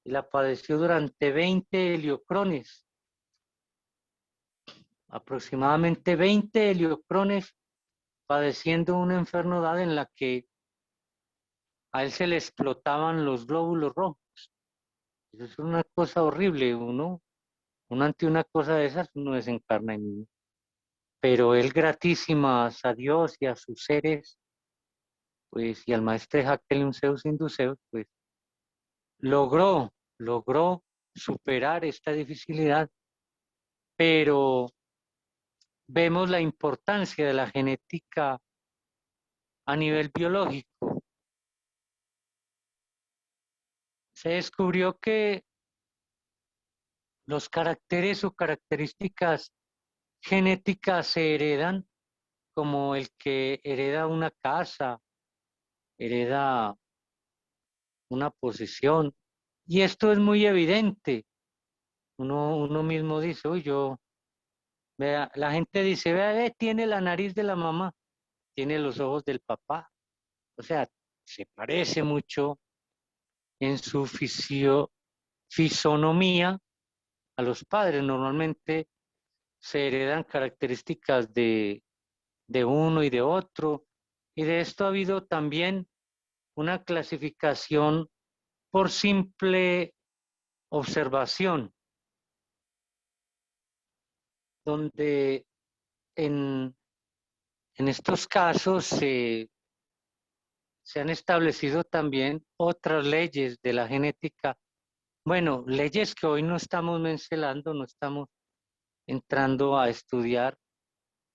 y la padeció durante 20 heliocrones, aproximadamente 20 heliocrones, padeciendo una enfermedad en la que a él se le explotaban los glóbulos rojos. Eso es una cosa horrible, uno ante una cosa de esas, uno desencarna en mí. Pero él, gratísimas a Dios y a sus seres, pues, y al maestro Jacqueline Zeus Induceus, pues, logró superar esta dificultad, pero vemos la importancia de la genética a nivel biológico. Se descubrió que los caracteres o características genéticas se heredan, como el que hereda una casa, hereda una posesión, y esto es muy evidente. Uno mismo dice, uy, vea, la gente dice, vea, tiene la nariz de la mamá, tiene los ojos del papá. O sea, se parece mucho en su fisonomía a los padres. Normalmente se heredan características de uno y de otro. Y de esto ha habido también una clasificación por simple observación, donde en estos casos se han establecido también otras leyes de la genética. Bueno, leyes que hoy no estamos mencionando, no estamos entrando a estudiar,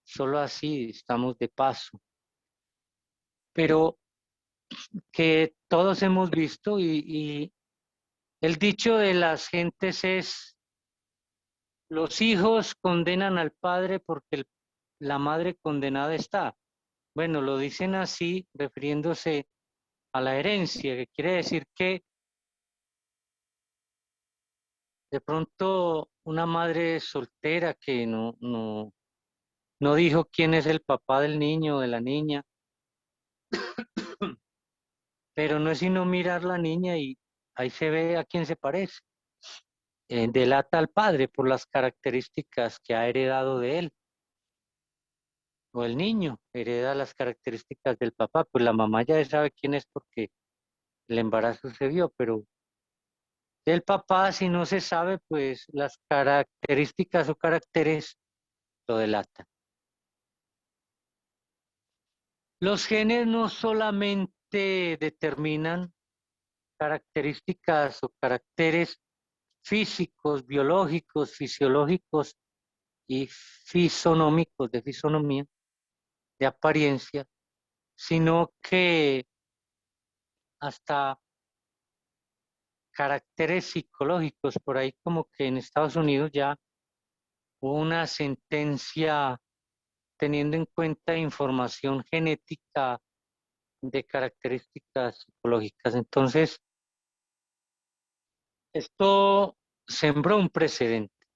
solo así estamos de paso. Pero que todos hemos visto y el dicho de las gentes es, los hijos condenan al padre porque la madre condenada está. Bueno, lo dicen así refiriéndose a la herencia, que quiere decir que de pronto una madre soltera que no dijo quién es el papá del niño o de la niña, pero no es sino mirar la niña y ahí se ve a quién se parece. Delata al padre por las características que ha heredado de él. O el niño hereda las características del papá, pues la mamá ya sabe quién es porque el embarazo se vio, pero del papá, si no se sabe, pues las características o caracteres lo delatan. Los genes no solamente determinan características o caracteres físicos, biológicos, fisiológicos y fisonómicos, de fisonomía, de apariencia, sino que hasta caracteres psicológicos. Por ahí como que en Estados Unidos ya hubo una sentencia teniendo en cuenta información genética de características psicológicas. Entonces, esto sembró un precedente.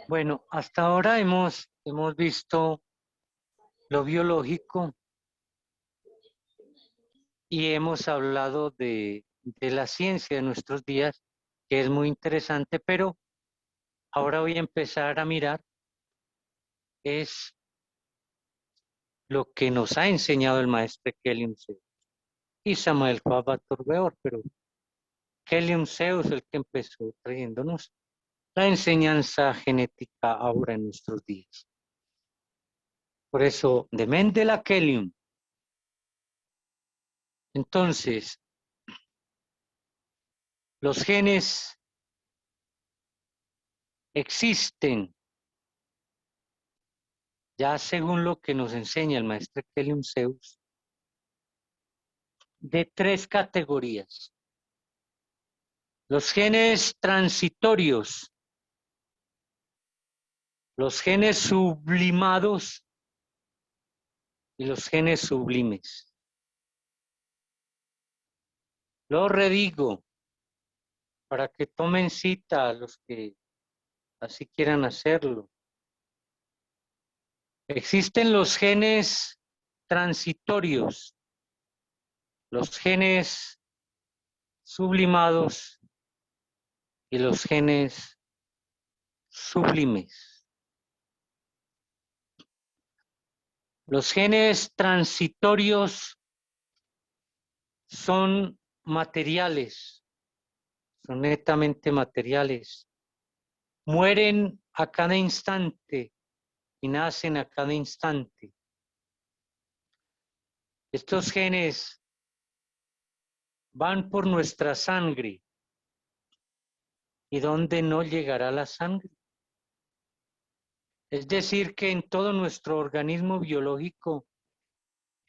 Bueno, hasta ahora hemos visto lo biológico y hemos hablado de la ciencia de nuestros días, que es muy interesante, pero ahora voy a empezar a mirar es lo que nos ha enseñado el maestro Kelium Zeus y Samael Weor, pero Kelium Zeus el que empezó trayéndonos la enseñanza genética ahora en nuestros días. Por eso, de Mendel a Kelium. Entonces, los genes existen, ya según lo que nos enseña el maestro Kelium Zeus, de 3 categorías. Los genes transitorios, los genes sublimados y los genes sublimes. Lo redigo para que tomen cita a los que así quieran hacerlo. Existen los genes transitorios, los genes sublimados y los genes sublimes. Los genes transitorios son materiales, son netamente materiales. Mueren a cada instante y nacen a cada instante. Estos genes van por nuestra sangre. ¿Y dónde no llegará la sangre? Es decir, que en todo nuestro organismo biológico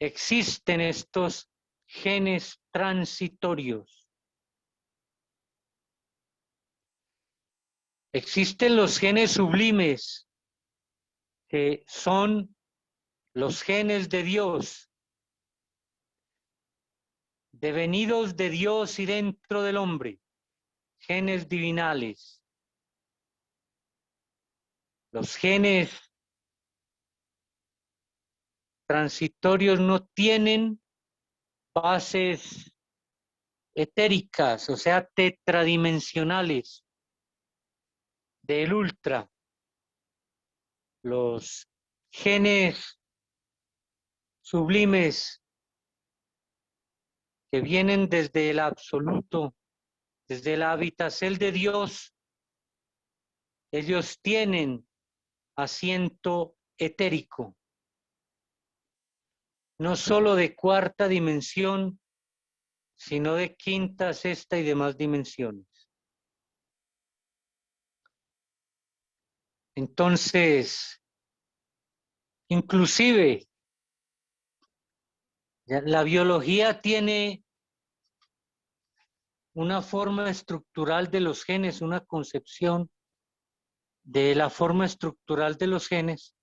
existen estos genes transitorios. Existen los genes sublimes, que son los genes de Dios, devenidos de Dios y dentro del hombre, genes divinales. Los genes transitorios no tienen bases etéricas, o sea, tetradimensionales del ultra. Los genes sublimes que vienen desde el absoluto, desde la habitación de Dios, ellos tienen asiento etérico, no solo de cuarta dimensión, sino de quinta, sexta y demás dimensiones. Entonces, inclusive, la biología tiene una forma estructural de los genes, una concepción de la forma estructural de los genes,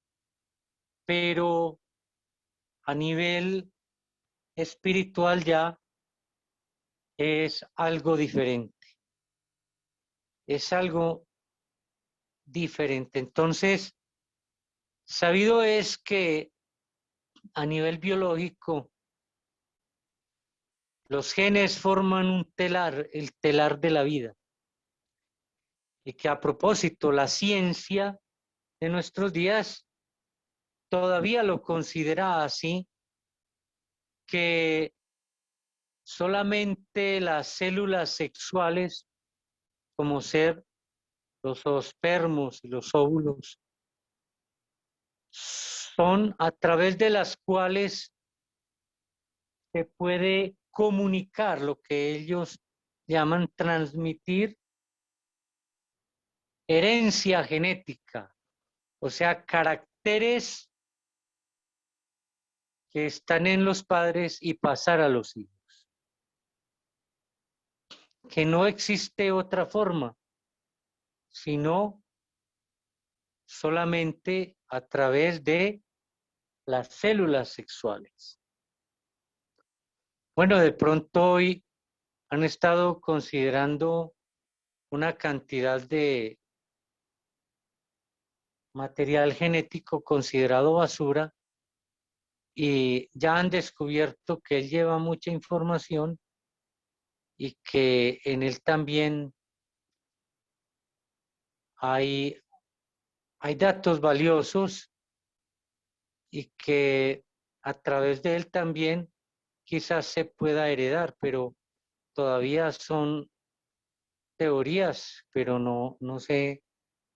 pero a nivel espiritual ya es algo diferente. Es algo diferente. Entonces, sabido es que a nivel biológico, los genes forman un telar, el telar de la vida. Y que a propósito, la ciencia de nuestros días todavía lo considera así, que solamente las células sexuales, como ser los zoospermos y los óvulos, son a través de las cuales se puede comunicar lo que ellos llaman transmitir herencia genética, o sea, caracteres que están en los padres y pasar a los hijos. que no existe otra forma, sino solamente a través de las células sexuales. Bueno, de pronto hoy han estado considerando una cantidad de material genético considerado basura y ya han descubierto que él lleva mucha información y que en él también hay datos valiosos y que a través de él también quizás se pueda heredar, pero todavía son teorías, pero no se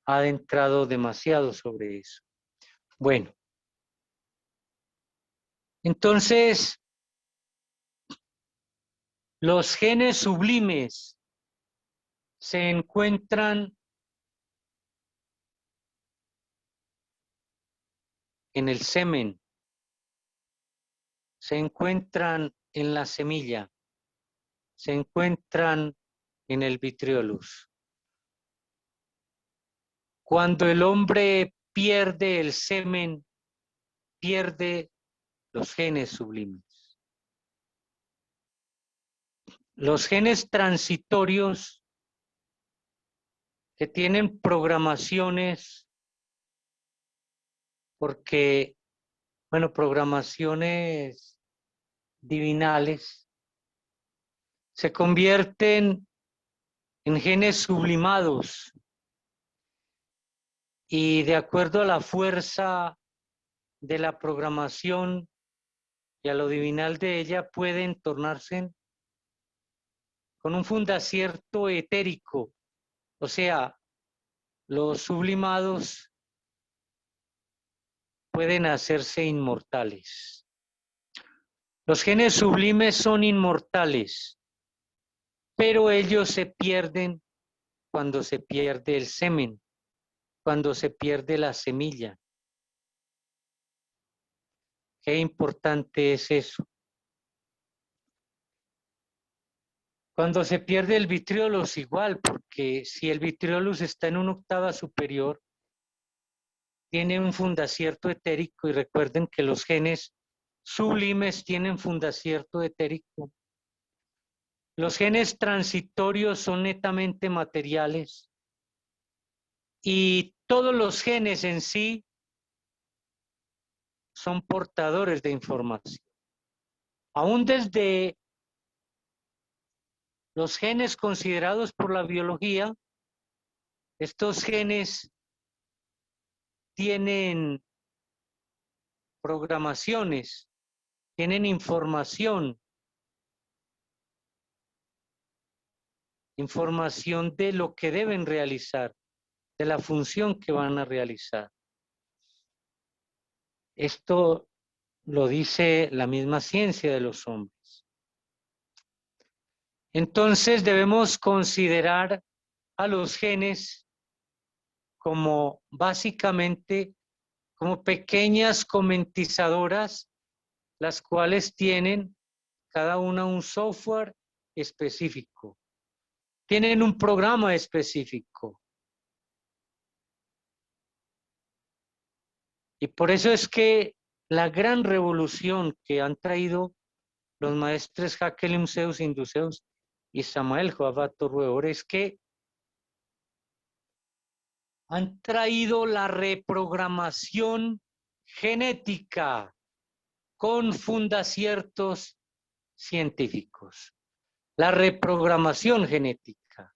ha adentrado demasiado sobre eso. Bueno, entonces los genes sublimes se encuentran en el semen, se encuentran en la semilla, se encuentran en el vitriolus. Cuando el hombre pierde el semen, pierde los genes sublimes. Los genes transitorios que tienen programaciones, porque, bueno, programaciones divinales, se convierten en genes sublimados y de acuerdo a la fuerza de la programación y a lo divinal de ella pueden tornarse con un fundacierto etérico, o sea, los sublimados pueden hacerse inmortales. Los genes sublimes son inmortales, pero ellos se pierden cuando se pierde el semen, cuando se pierde la semilla. Qué importante es eso. Cuando se pierde el vitriolus igual, porque si el vitriolus está en una octava superior, tiene un fundacierto etérico y recuerden que los genes sublimes tienen fundacierto etérico. Los genes transitorios son netamente materiales y todos los genes en sí son portadores de información. Aún desde los genes considerados por la biología, estos genes tienen programaciones, tienen información de lo que deben realizar, de la función que van a realizar. Esto lo dice la misma ciencia de los hombres. Entonces debemos considerar a los genes como básicamente como pequeñas comentizadoras, las cuales tienen cada una un software específico. Tienen un programa específico. Y por eso es que la gran revolución que han traído los maestres Hakelim Zeus, Induceus y Samael Joabato Rueor es que han traído la reprogramación genética con fundaciertos científicos. La reprogramación genética.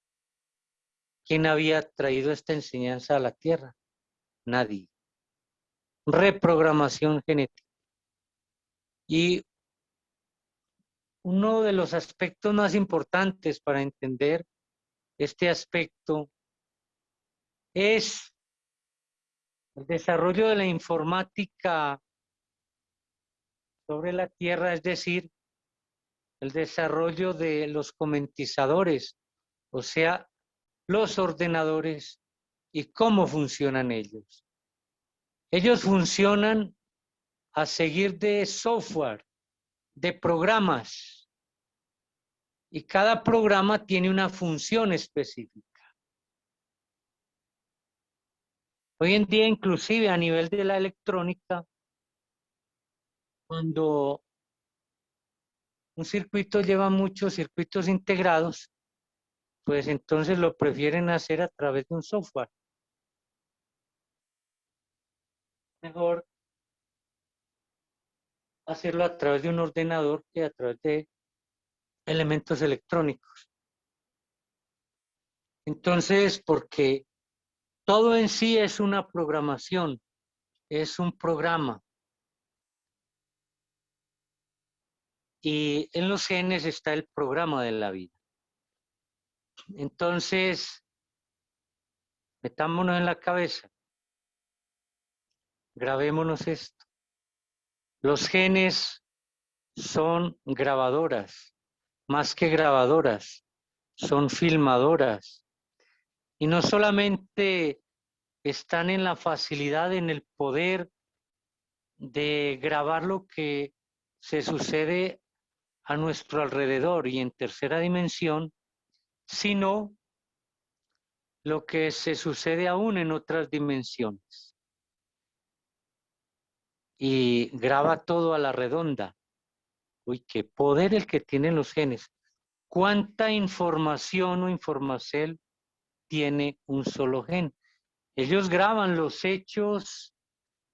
¿Quién había traído esta enseñanza a la Tierra? Nadie. Reprogramación genética. Y uno de los aspectos más importantes para entender este aspecto es el desarrollo de la informática sobre la Tierra, es decir, el desarrollo de los comentizadores, o sea, los ordenadores y cómo funcionan ellos. Ellos funcionan a seguir de software, de programas. Y cada programa tiene una función específica. Hoy en día, inclusive a nivel de la electrónica, cuando un circuito lleva muchos circuitos integrados, pues entonces lo prefieren hacer a través de un software. Mejor hacerlo a través de un ordenador que a través de elementos electrónicos. Entonces, porque todo en sí es una programación, es un programa. Y en los genes está el programa de la vida. Entonces, metámonos en la cabeza, grabémonos esto. Los genes son grabadoras, más que grabadoras, son filmadoras. Y no solamente están en la facilidad, en el poder de grabar lo que se sucede a nuestro alrededor y en tercera dimensión, sino lo que se sucede aún en otras dimensiones. Y graba todo a la redonda. Uy, qué poder el que tienen los genes. ¿Cuánta información o información tiene un solo gen? Ellos graban los hechos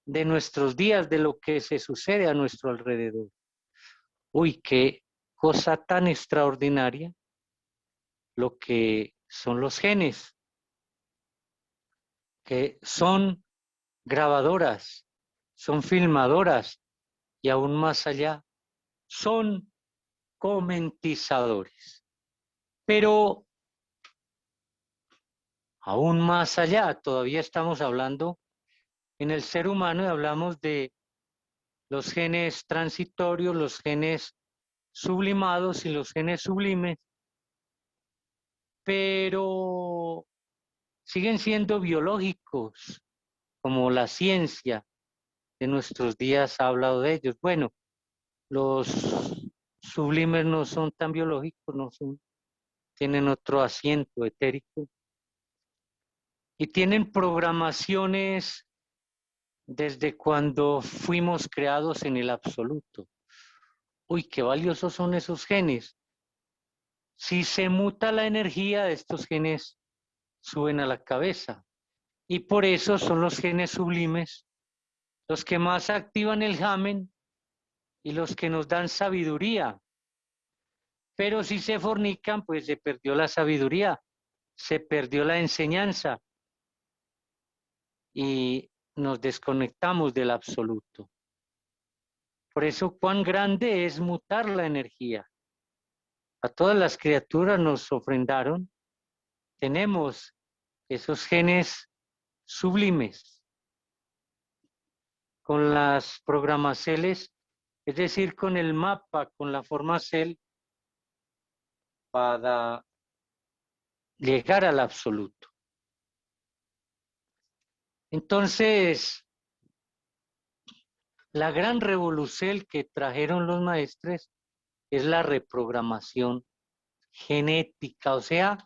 de nuestros días, de lo que se sucede a nuestro alrededor. Uy, qué cosa tan extraordinaria lo que son los genes, que son grabadoras, son filmadoras y aún más allá, son comentizadores. Pero aún más allá, todavía estamos hablando en el ser humano y hablamos de los genes transitorios, los genes sublimados y los genes sublimes, pero siguen siendo biológicos, como la ciencia de nuestros días ha hablado de ellos. Bueno, los sublimes no son tan biológicos, no son, tienen otro asiento etérico y tienen programaciones desde cuando fuimos creados en el absoluto. Uy, qué valiosos son esos genes. Si se muta la energía de estos genes, suben a la cabeza. Y por eso son los genes sublimes los que más activan el jamen y los que nos dan sabiduría. Pero si se fornican, pues se perdió la sabiduría, se perdió la enseñanza y nos desconectamos del absoluto. Por eso, cuán grande es mutar la energía. A todas las criaturas nos ofrendaron. Tenemos esos genes sublimes con las programaceles, es decir, con el mapa, con la forma cel, para llegar al absoluto. Entonces, la gran revolución que trajeron los maestres es la reprogramación genética, o sea,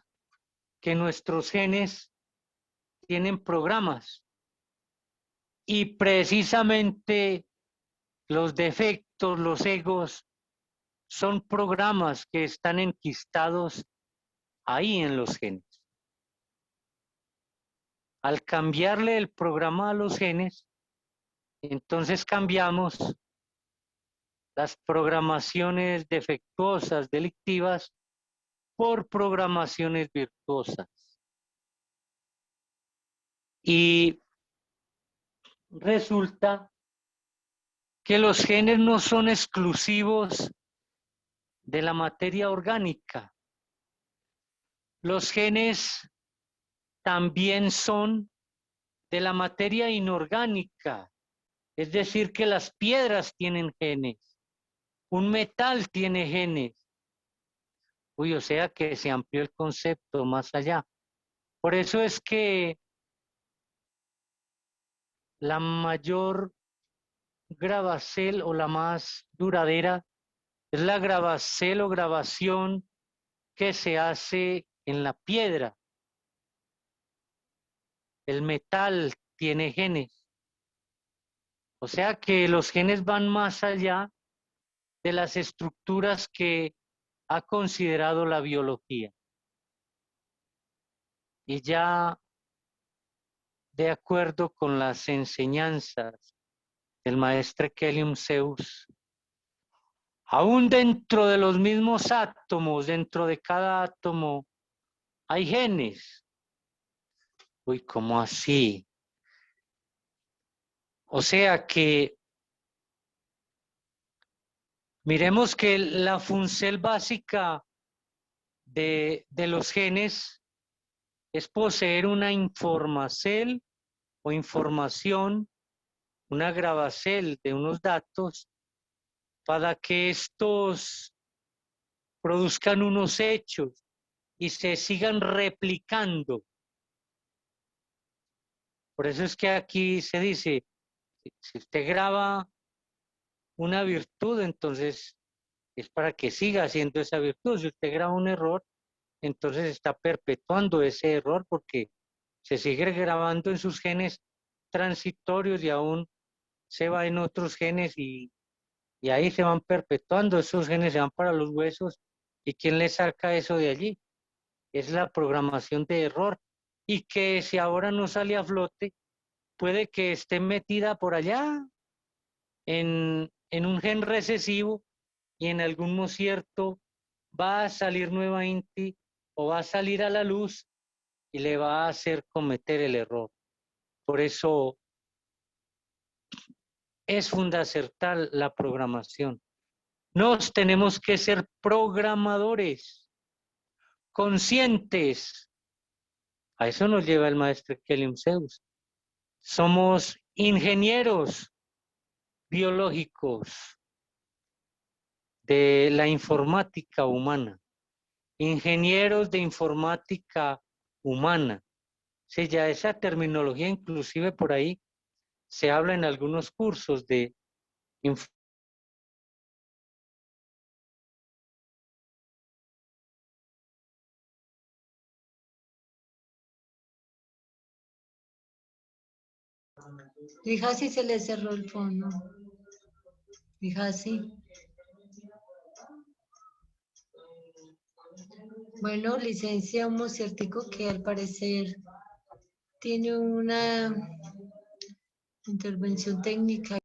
que nuestros genes tienen programas y precisamente los defectos, los egos, son programas que están enquistados ahí en los genes. Al cambiarle el programa a los genes, entonces cambiamos las programaciones defectuosas, delictivas, por programaciones virtuosas. Y resulta que los genes no son exclusivos de la materia orgánica. Los genes también son de la materia inorgánica. Es decir, que las piedras tienen genes, un metal tiene genes. Uy, o sea que se amplió el concepto más allá. Por eso es que la mayor gravacel o la más duradera es la gravacel o grabación que se hace en la piedra. El metal tiene genes. O sea que los genes van más allá de las estructuras que ha considerado la biología. Y ya de acuerdo con las enseñanzas del maestro Kelium Zeus, aún dentro de los mismos átomos, dentro de cada átomo, hay genes. Uy, ¿cómo así? O sea que miremos que la función básica de los genes es poseer una informacel o información, una gravacel de unos datos para que estos produzcan unos hechos y se sigan replicando. Por eso es que aquí se dice, si usted graba una virtud, entonces es para que siga haciendo esa virtud. Si usted graba un error, entonces está perpetuando ese error porque se sigue grabando en sus genes transitorios y aún se va en otros genes y ahí se van perpetuando, esos genes se van para los huesos. ¿Y quién le saca eso de allí? Es la programación de error. Y que si ahora no sale a flote, puede que esté metida por allá en un gen recesivo y en algún cierto va a salir nuevamente o va a salir a la luz y le va a hacer cometer el error. Por eso es fundamental la programación. Nos tenemos que ser programadores, conscientes. A eso nos lleva el maestro Kelium Zeus. Somos ingenieros biológicos de la informática humana, ingenieros de informática humana. Sí, ya esa terminología inclusive por ahí se habla en algunos cursos de Fija si se le cerró el fono. Fija si. Bueno, licencia, un ciertico que al parecer tiene una intervención técnica.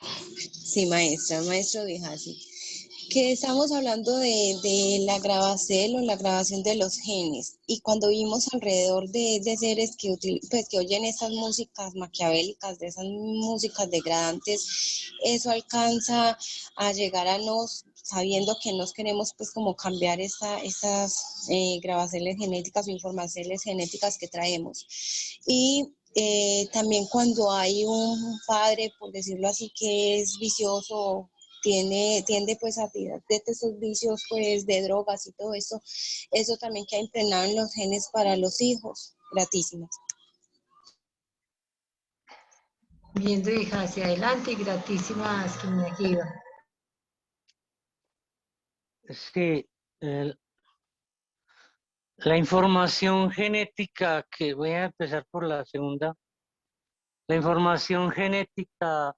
Sí, maestra, maestro Dijasi, que estamos hablando de la gravacel o la grabación de los genes, y cuando vimos alrededor de seres pues, que oyen estas músicas maquiavélicas, de esas músicas degradantes, eso alcanza a llegar a nos, sabiendo que nos queremos pues como cambiar esas gravaceles genéticas o informaceles genéticas que traemos. Y también cuando hay un padre, por decirlo así, que es vicioso, tiende pues a tirar de esos vicios pues de drogas y todo eso también queda impregnado en los genes para los hijos. Gratísimas. Viendo hija hacia adelante y gratísimas que me ayuda. Sí, la información genética, que voy a empezar por la segunda, la información genética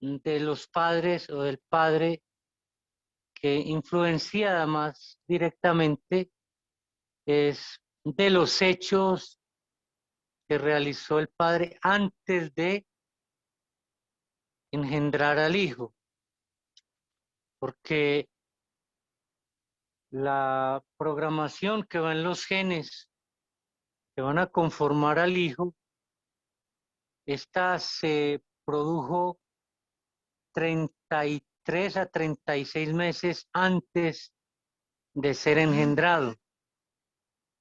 de los padres o del padre que influencia más directamente es de los hechos que realizó el padre antes de engendrar al hijo, porque la programación que va en los genes que van a conformar al hijo, esta se produjo 33 a 36 meses antes de ser engendrado.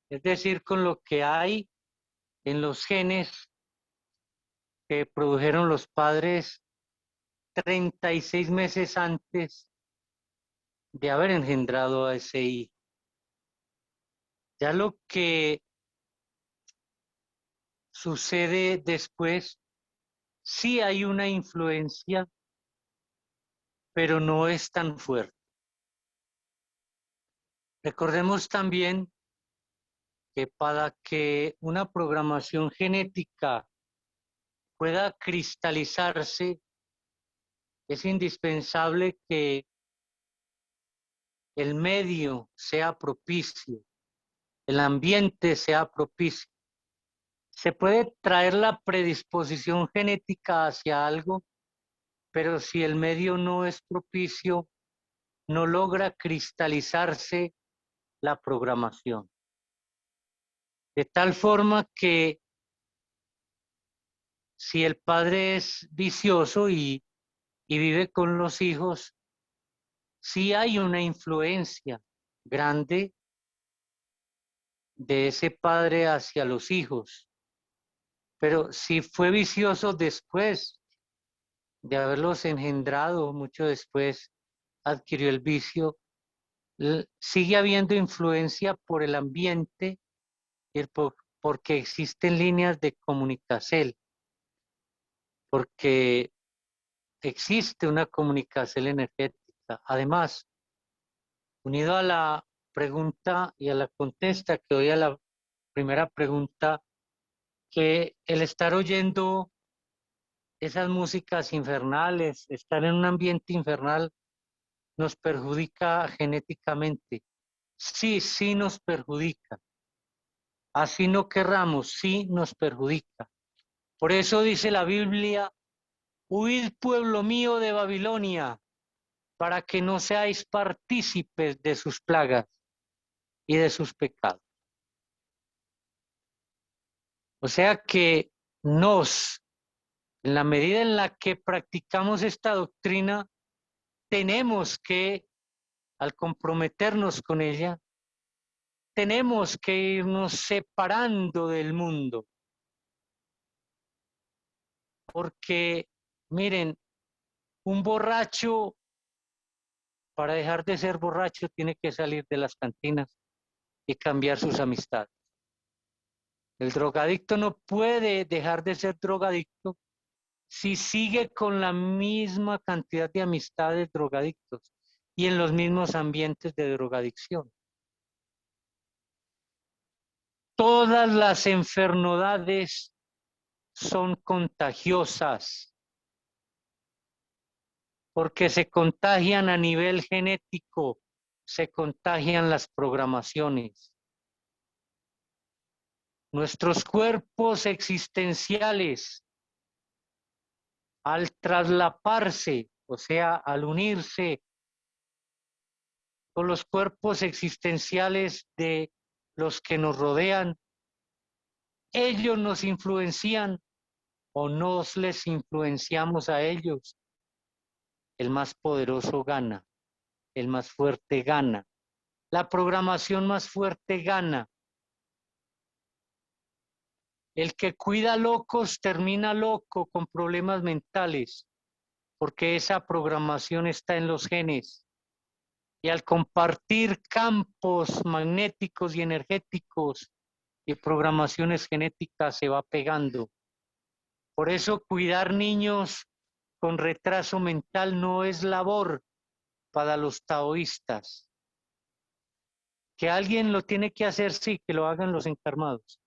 Es decir, con lo que hay en los genes que produjeron los padres 36 meses antes de haber engendrado a ese hijo. Ya lo que sucede después, sí hay una influencia, pero no es tan fuerte. Recordemos también que para que una programación genética pueda cristalizarse, es indispensable que el medio sea propicio, el ambiente sea propicio. Se puede traer la predisposición genética hacia algo, pero si el medio no es propicio, no logra cristalizarse la programación. De tal forma que si el padre es vicioso y vive con los hijos, sí hay una influencia grande de ese padre hacia los hijos. Pero si fue vicioso después de haberlos engendrado, mucho después adquirió el vicio, sigue habiendo influencia por el ambiente y porque existen líneas de comunicación, porque existe una comunicación energética. Además, unido a la pregunta y a la contesta que doy a la primera pregunta, que el estar oyendo esas músicas infernales, estar en un ambiente infernal, nos perjudica genéticamente. Sí, sí nos perjudica. Así no querramos, sí nos perjudica. Por eso dice la Biblia, huid pueblo mío de Babilonia, para que no seáis partícipes de sus plagas y de sus pecados. O sea que en la medida en la que practicamos esta doctrina, tenemos que, al comprometernos con ella, tenemos que irnos separando del mundo. Porque, miren, un borracho, para dejar de ser borracho, tiene que salir de las cantinas y cambiar sus amistades. El drogadicto no puede dejar de ser drogadicto si sigue con la misma cantidad de amistades drogadictos y en los mismos ambientes de drogadicción. Todas las enfermedades son contagiosas porque se contagian a nivel genético, se contagian las programaciones. Nuestros cuerpos existenciales, al traslaparse, o sea, al unirse con los cuerpos existenciales de los que nos rodean, ellos nos influencian o nos les influenciamos a ellos. El más poderoso gana, el más fuerte gana, la programación más fuerte gana. El que cuida locos termina loco con problemas mentales, porque esa programación está en los genes. Y al compartir campos magnéticos y energéticos y programaciones genéticas se va pegando. Por eso cuidar niños con retraso mental no es labor para los taoístas. Que alguien lo tiene que hacer, sí, que lo hagan los encarmados.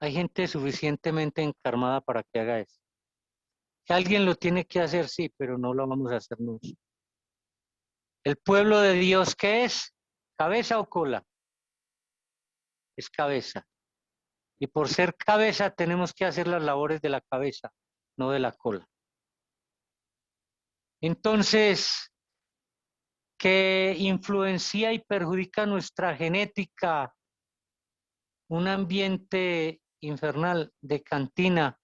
Hay gente suficientemente encarmada para que haga eso. Que alguien lo tiene que hacer, sí, pero no lo vamos a hacer nosotros. ¿El pueblo de Dios qué es? ¿Cabeza o cola? Es cabeza. Y por ser cabeza tenemos que hacer las labores de la cabeza, no de la cola. Entonces, ¿qué influencia y perjudica nuestra genética? Un ambiente infernal de cantina,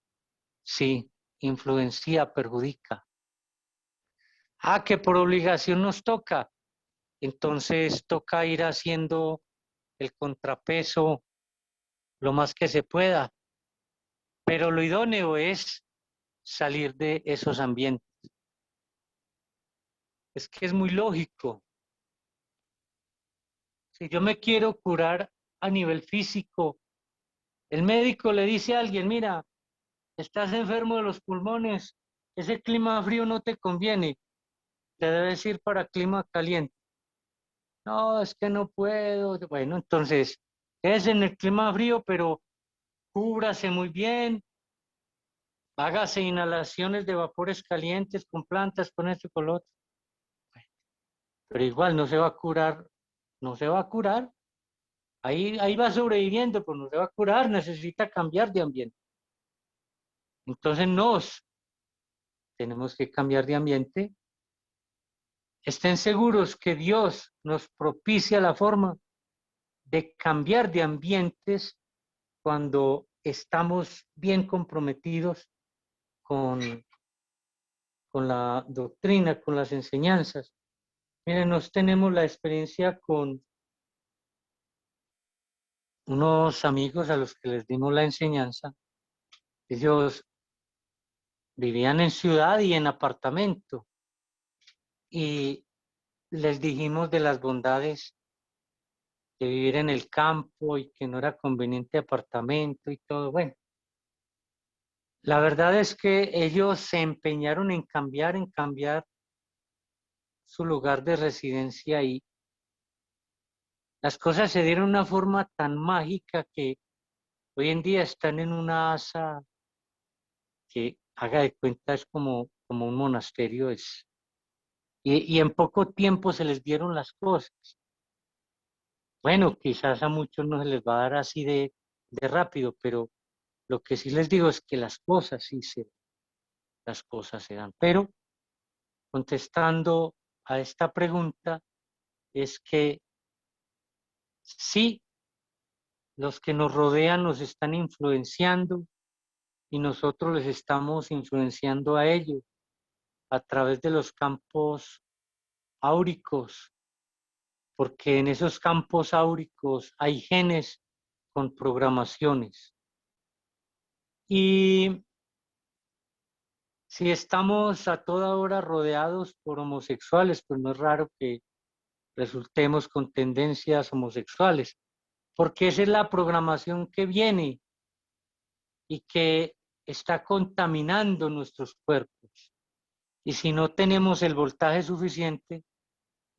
sí, influencia, perjudica. Ah, que por obligación nos toca. Entonces toca ir haciendo el contrapeso lo más que se pueda. Pero lo idóneo es salir de esos ambientes. Es que es muy lógico. Si yo me quiero curar a nivel físico, el médico le dice a alguien, mira, estás enfermo de los pulmones, ese clima frío no te conviene, te debes ir para clima caliente. No, es que no puedo. Bueno, entonces, es en el clima frío, pero cúbrase muy bien, hágase inhalaciones de vapores calientes con plantas, con esto y con lo otro. Pero igual no se va a curar, no se va a curar. Ahí va sobreviviendo, pero no se va a curar, necesita cambiar de ambiente. Entonces tenemos que cambiar de ambiente. Estén seguros que Dios nos propicia la forma de cambiar de ambientes cuando estamos bien comprometidos con, con la doctrina, con las enseñanzas. Miren, nos tenemos la experiencia con unos amigos a los que les dimos la enseñanza. Ellos vivían en ciudad y en apartamento y les dijimos de las bondades de vivir en el campo y que no era conveniente apartamento y todo. Bueno, la verdad es que ellos se empeñaron en cambiar su lugar de residencia y las cosas se dieron de una forma tan mágica que hoy en día están en una asa que, haga de cuenta, es como un monasterio. Y en poco tiempo se les dieron las cosas. Bueno, quizás a muchos no se les va a dar así de rápido, pero lo que sí les digo es que las cosas se dan. Pero contestando a esta pregunta, es que sí, los que nos rodean nos están influenciando y nosotros les estamos influenciando a ellos a través de los campos áuricos, porque en esos campos áuricos hay genes con programaciones. Y si estamos a toda hora rodeados por homosexuales, pues no es raro que resultemos con tendencias homosexuales, porque esa es la programación que viene y que está contaminando nuestros cuerpos. Y si no tenemos el voltaje suficiente,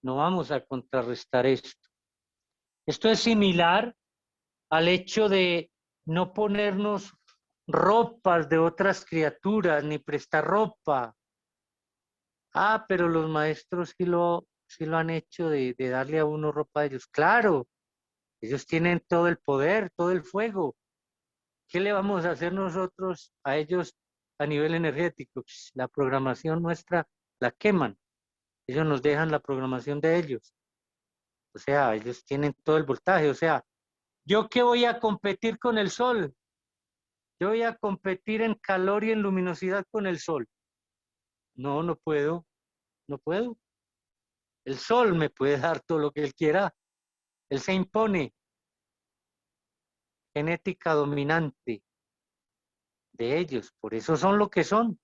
no vamos a contrarrestar esto. Esto es similar al hecho de no ponernos ropas de otras criaturas, ni prestar ropa. Ah, pero los maestros sí lo han hecho de darle a uno ropa de ellos. Claro, ellos tienen todo el poder, todo el fuego. ¿Qué le vamos a hacer nosotros a ellos a nivel energético? La programación nuestra la queman. Ellos nos dejan la programación de ellos. O sea, ellos tienen todo el voltaje. O sea, ¿yo qué voy a competir con el sol? Yo voy a competir en calor y en luminosidad con el sol. No, no puedo, no puedo. El sol me puede dar todo lo que él quiera. Él se impone. Genética dominante de ellos. Por eso son lo que son.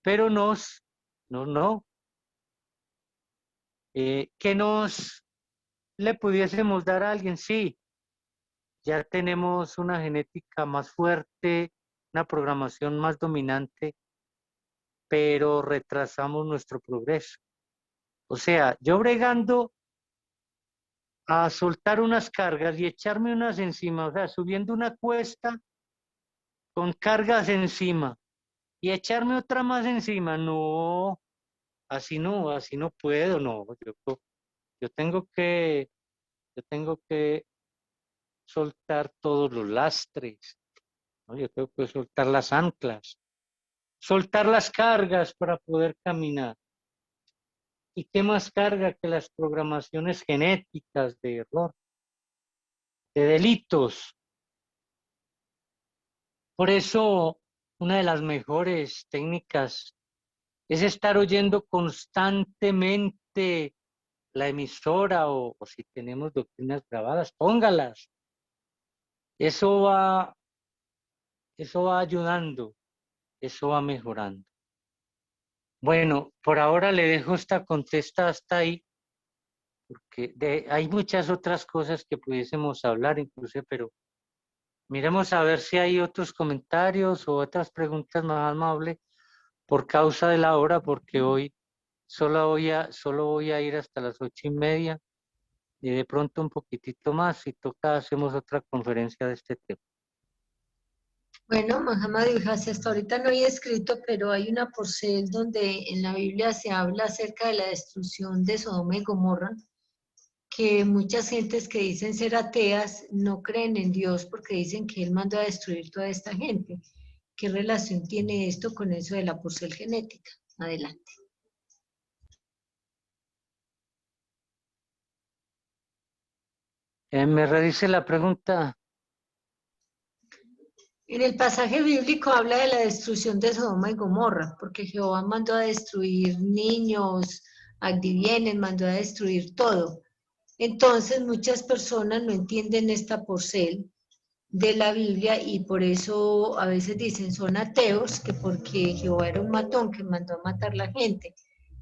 Pero no. Que nos le pudiésemos dar a alguien, sí. Ya tenemos una genética más fuerte, una programación más dominante, pero retrasamos nuestro progreso. O sea, yo bregando a soltar unas cargas y echarme unas encima, o sea, subiendo una cuesta con cargas encima y echarme otra más encima, no, así no puedo, no, yo tengo que, yo tengo que soltar todos los lastres, ¿no? Yo tengo que soltar las anclas, soltar las cargas para poder caminar. ¿Y qué más carga que las programaciones genéticas de error, de delitos? Por eso, una de las mejores técnicas es estar oyendo constantemente la emisora o si tenemos doctrinas grabadas, póngalas. Eso va, eso va ayudando, eso va mejorando. Bueno, por ahora le dejo esta contesta hasta ahí, porque hay muchas otras cosas que pudiésemos hablar incluso, pero miremos a ver si hay otros comentarios o otras preguntas más amables por causa de la hora, porque hoy solo voy a ir hasta las 8:30 y de pronto un poquitito más, si toca hacemos otra conferencia de este tema. Bueno, Muhammad Ibn hasta ahorita no hay escrito, pero hay una porcel donde en la Biblia se habla acerca de la destrucción de Sodoma y Gomorra, que muchas gentes que dicen ser ateas no creen en Dios porque dicen que Él mandó a destruir toda esta gente. ¿Qué relación tiene esto con eso de la porcel genética? Adelante. Me redice la pregunta. En el pasaje bíblico habla de la destrucción de Sodoma y Gomorra, porque Jehová mandó a destruir niños, adivienes, mandó a destruir todo. Entonces muchas personas no entienden esta porcel de la Biblia y por eso a veces dicen son ateos, que porque Jehová era un matón que mandó a matar la gente.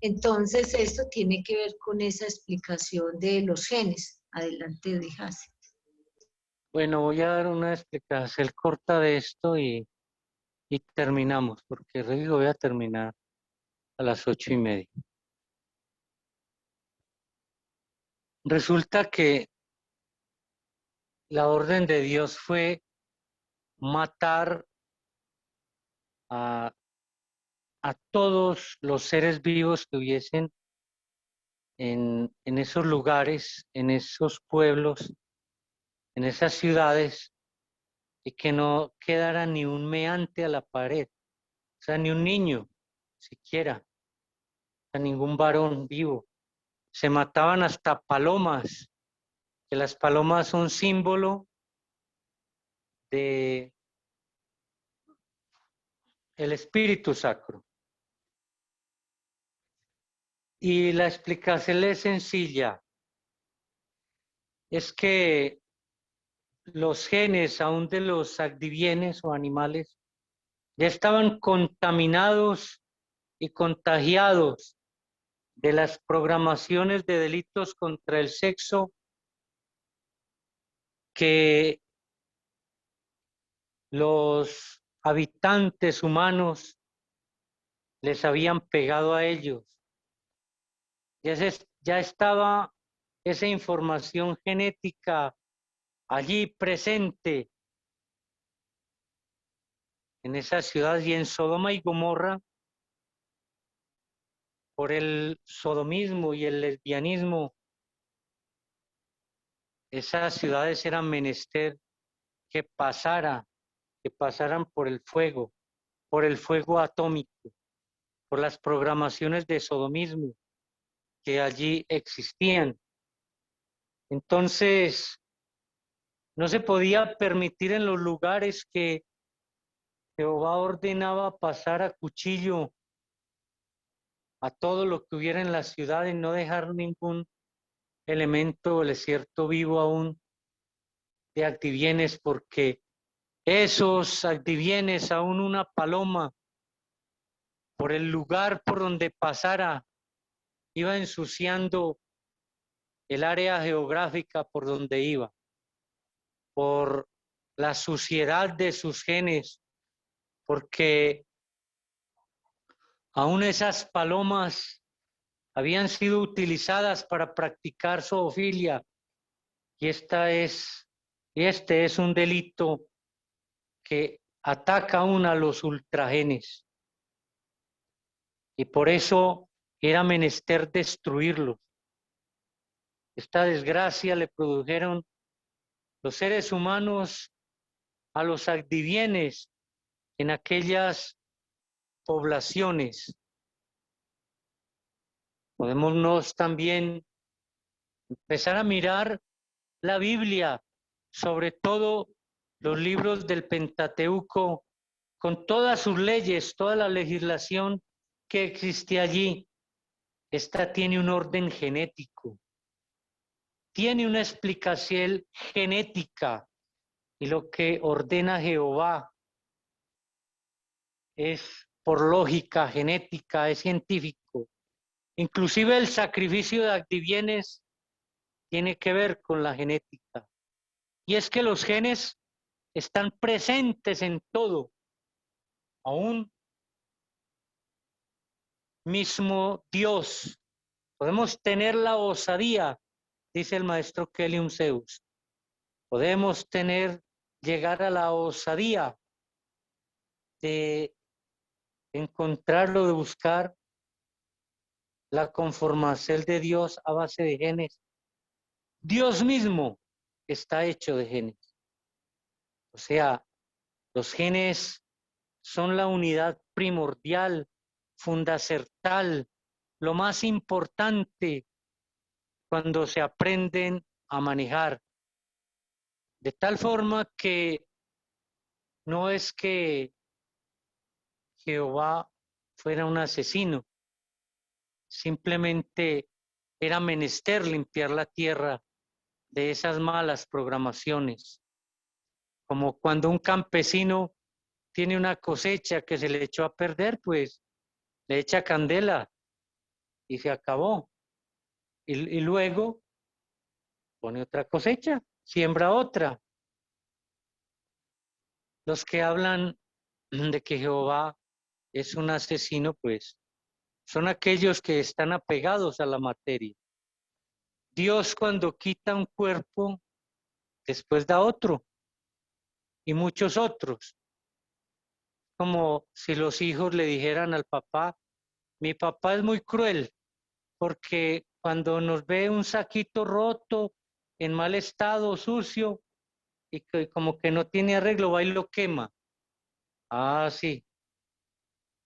Entonces esto tiene que ver con esa explicación de los genes. Adelante, Dijase. Bueno, voy a dar una explicación corta de esto y terminamos, porque digo, voy a terminar a las 8:30. Resulta que la orden de Dios fue matar a todos los seres vivos que hubiesen en esos lugares, en esos pueblos, en esas ciudades, y que no quedara ni un meante a la pared, o sea, ni un niño siquiera, a ningún varón vivo. Se mataban hasta palomas, que las palomas son símbolo de el espíritu sacro. Y la explicación es sencilla, es que los genes, aún de los adivienes o animales, ya estaban contaminados y contagiados de las programaciones de delitos contra el sexo que los habitantes humanos les habían pegado a ellos. Ya estaba esa información genética allí presente en esa ciudad, y en Sodoma y Gomorra, por el sodomismo y el lesbianismo, esas ciudades eran menester que pasaran por el fuego atómico, por las programaciones de sodomismo que allí existían. Entonces, no se podía permitir en los lugares que Jehová ordenaba pasar a cuchillo a todo lo que hubiera en la ciudad y no dejar ningún elemento o desierto vivo aún de adivienes, porque esos adivienes, aún una paloma, por el lugar por donde pasara, iba ensuciando el área geográfica por donde iba, por la suciedad de sus genes, porque aún esas palomas habían sido utilizadas para practicar zoofilia, y este es un delito que ataca aún a los ultragenes, y por eso era menester destruirlos. Esta desgracia le produjeron los seres humanos a los adivienes en aquellas poblaciones. Podemos también empezar a mirar la Biblia, sobre todo los libros del Pentateuco, con todas sus leyes, toda la legislación que existe allí. Esta tiene un orden genético, tiene una explicación genética, y lo que ordena Jehová es por lógica genética, es científico. Inclusive el sacrificio de adivienes tiene que ver con la genética. Y es que los genes están presentes en todo. Aún mismo Dios, podemos tener la osadía dice el maestro Kelium Zeus. Podemos llegar a la osadía de encontrar o de buscar la conformación de Dios a base de genes. Dios mismo está hecho de genes. O sea, los genes son la unidad primordial, fundacertal, lo más importante cuando se aprenden a manejar. De tal forma que no es que Jehová fuera un asesino, simplemente era menester limpiar la tierra de esas malas programaciones. Como cuando un campesino tiene una cosecha que se le echó a perder, pues le echa candela y se acabó. Y luego pone otra cosecha, siembra otra. Los que hablan de que Jehová es un asesino, pues son aquellos que están apegados a la materia. Dios cuando quita un cuerpo, después da otro y muchos otros. Como si los hijos le dijeran al papá, mi papá es muy cruel porque cuando nos ve un saquito roto, en mal estado, sucio, y que como que no tiene arreglo, va y lo quema. Ah, sí.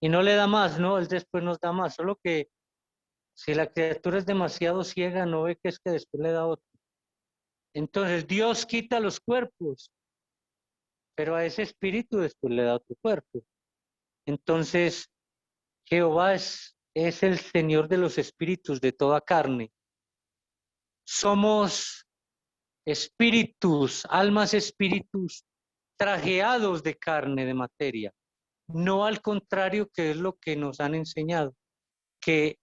Y no le da más, ¿no? Él después nos da más, solo que si la criatura es demasiado ciega, no ve que es que después le da otro. Entonces Dios quita los cuerpos, pero a ese espíritu después le da otro cuerpo. Entonces Jehová es el Señor de los espíritus de toda carne. Somos espíritus, almas espíritus trajeados de carne, de materia. No al contrario, que es lo que nos han enseñado, que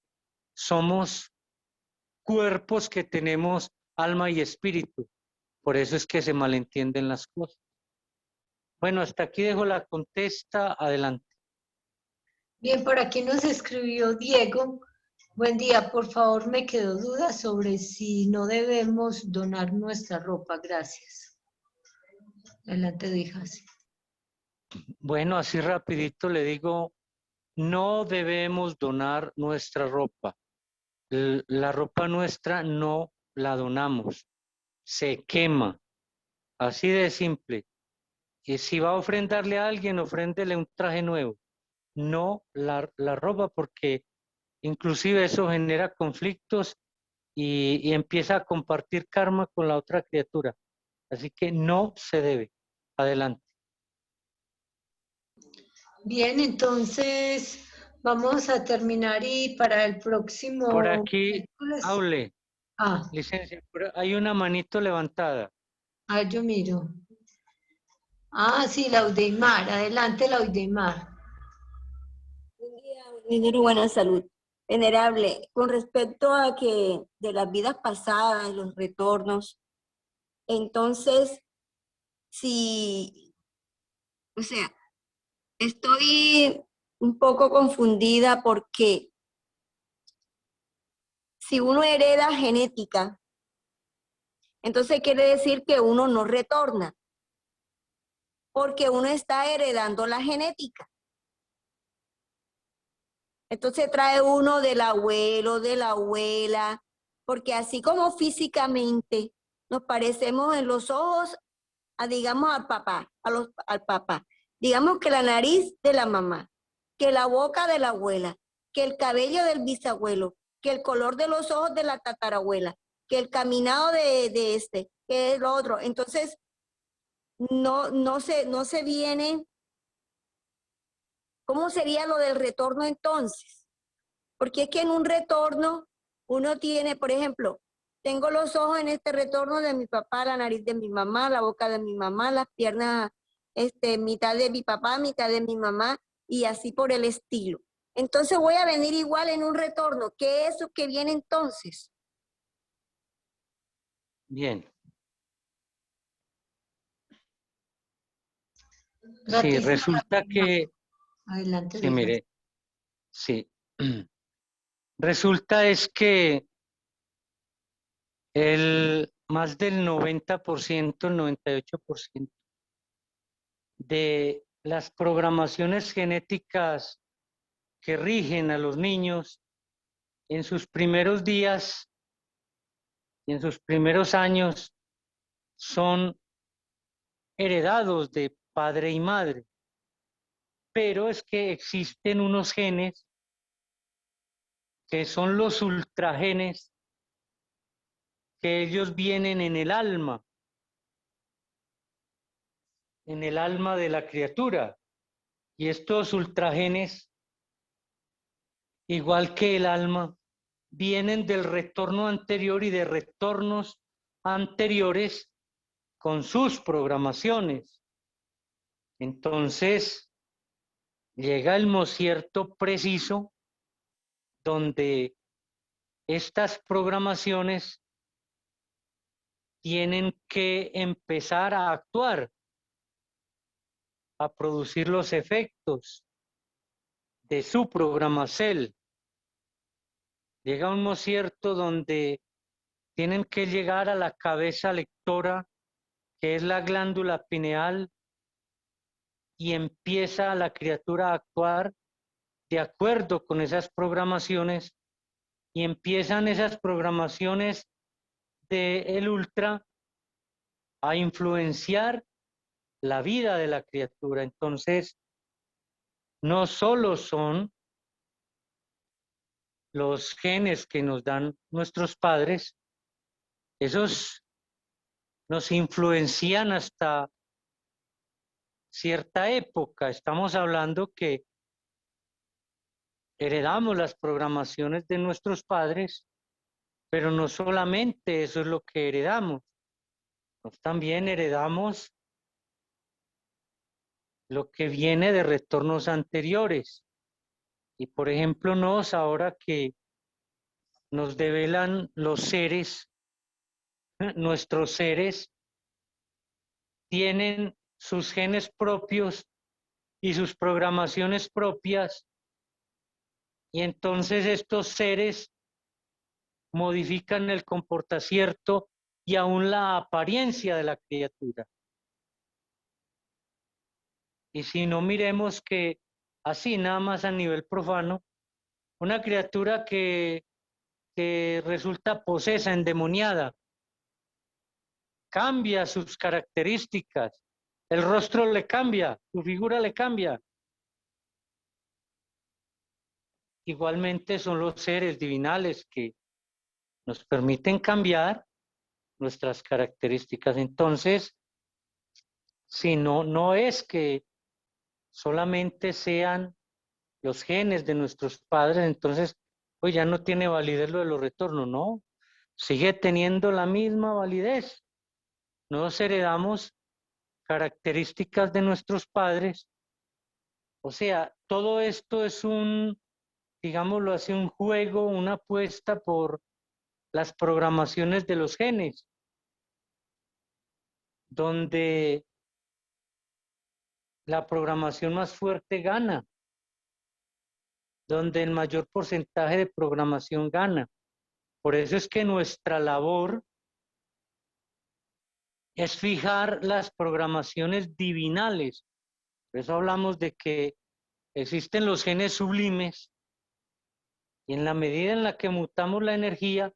somos cuerpos que tenemos alma y espíritu. Por eso es que se malentienden las cosas. Bueno, hasta aquí dejo la contesta. Adelante. Bien, por aquí nos escribió Diego. Buen día, por favor, me quedó duda sobre si no debemos donar nuestra ropa. Gracias. Adelante, Dijas. Bueno, así rapidito le digo, no debemos donar nuestra ropa. La ropa nuestra no la donamos, se quema. Así de simple. Y si va a ofrendarle a alguien, ofréndele un traje nuevo. No la ropa, porque inclusive eso genera conflictos y empieza a compartir karma con la otra criatura. Así que no se debe. Adelante. Bien, entonces vamos a terminar y para el próximo Por aquí, miércoles. hable, Ah, licencia, hay una manito levantada. yo miro. Ah, sí, Laudeimar. Adelante, Laudeimar. Buen día, dinero y buena salud. Venerable, con respecto a que de las vidas pasadas, los retornos, entonces, si, o sea, estoy un poco confundida porque si uno hereda genética, entonces quiere decir que uno no retorna, porque uno está heredando la genética. Entonces trae uno del abuelo, de la abuela, porque así como físicamente nos parecemos en los ojos, digamos al papá, al papá. Digamos que la nariz de la mamá, que la boca de la abuela, que el cabello del bisabuelo, que el color de los ojos de la tatarabuela, que el caminado de este, que el otro. Entonces, no se viene. ¿Cómo sería lo del retorno entonces? Porque es que en un retorno uno tiene, por ejemplo, tengo los ojos en este retorno de mi papá, la nariz de mi mamá, la boca de mi mamá, las piernas, mitad de mi papá, mitad de mi mamá, y así por el estilo. Entonces voy a venir igual en un retorno. ¿Qué es eso que viene entonces? Bien. Sí, Ratifica. resulta que, Adelante, sí, Dijas. mire, sí. Resulta es que Más del 90%, el 98% de las programaciones genéticas que rigen a los niños en sus primeros días y en sus primeros años son heredados de padre y madre. Pero es que existen unos genes que son los ultragenes, que ellos vienen en el alma de la criatura. Y estos ultragenes, igual que el alma, vienen del retorno anterior y de retornos anteriores con sus programaciones. Entonces, llega el momento preciso donde estas programaciones tienen que empezar a actuar, a producir los efectos de su programación. Llega un momento donde tienen que llegar a la cabeza lectora, que es la glándula pineal, y empieza la criatura a actuar de acuerdo con esas programaciones, y empiezan esas programaciones del ultra a influenciar la vida de la criatura. Entonces, no solo son los genes que nos dan nuestros padres, esos nos influencian hasta cierta época. Estamos hablando que heredamos las programaciones de nuestros padres, pero no solamente eso es lo que heredamos, también heredamos lo que viene de retornos anteriores. Y por ejemplo, ahora que nos develan los seres, nuestros seres tienen sus genes propios y sus programaciones propias, y entonces estos seres modifican el comportamiento y aún la apariencia de la criatura. Y si no, miremos que así nada más a nivel profano, una criatura que resulta posesa, endemoniada, cambia sus características, el rostro le cambia, su figura le cambia. Igualmente son los seres divinales que nos permiten cambiar nuestras características. Entonces, si no es que solamente sean los genes de nuestros padres, entonces pues ya no tiene validez lo de los retornos, no, sigue teniendo la misma validez. Nos heredamos características de nuestros padres. O sea, todo esto es digámoslo así, un juego, una apuesta por las programaciones de los genes, donde la programación más fuerte gana, donde el mayor porcentaje de programación gana. Por eso es que nuestra labor es fijar las programaciones divinales. Por eso hablamos de que existen los genes sublimes, y en la medida en la que mutamos la energía,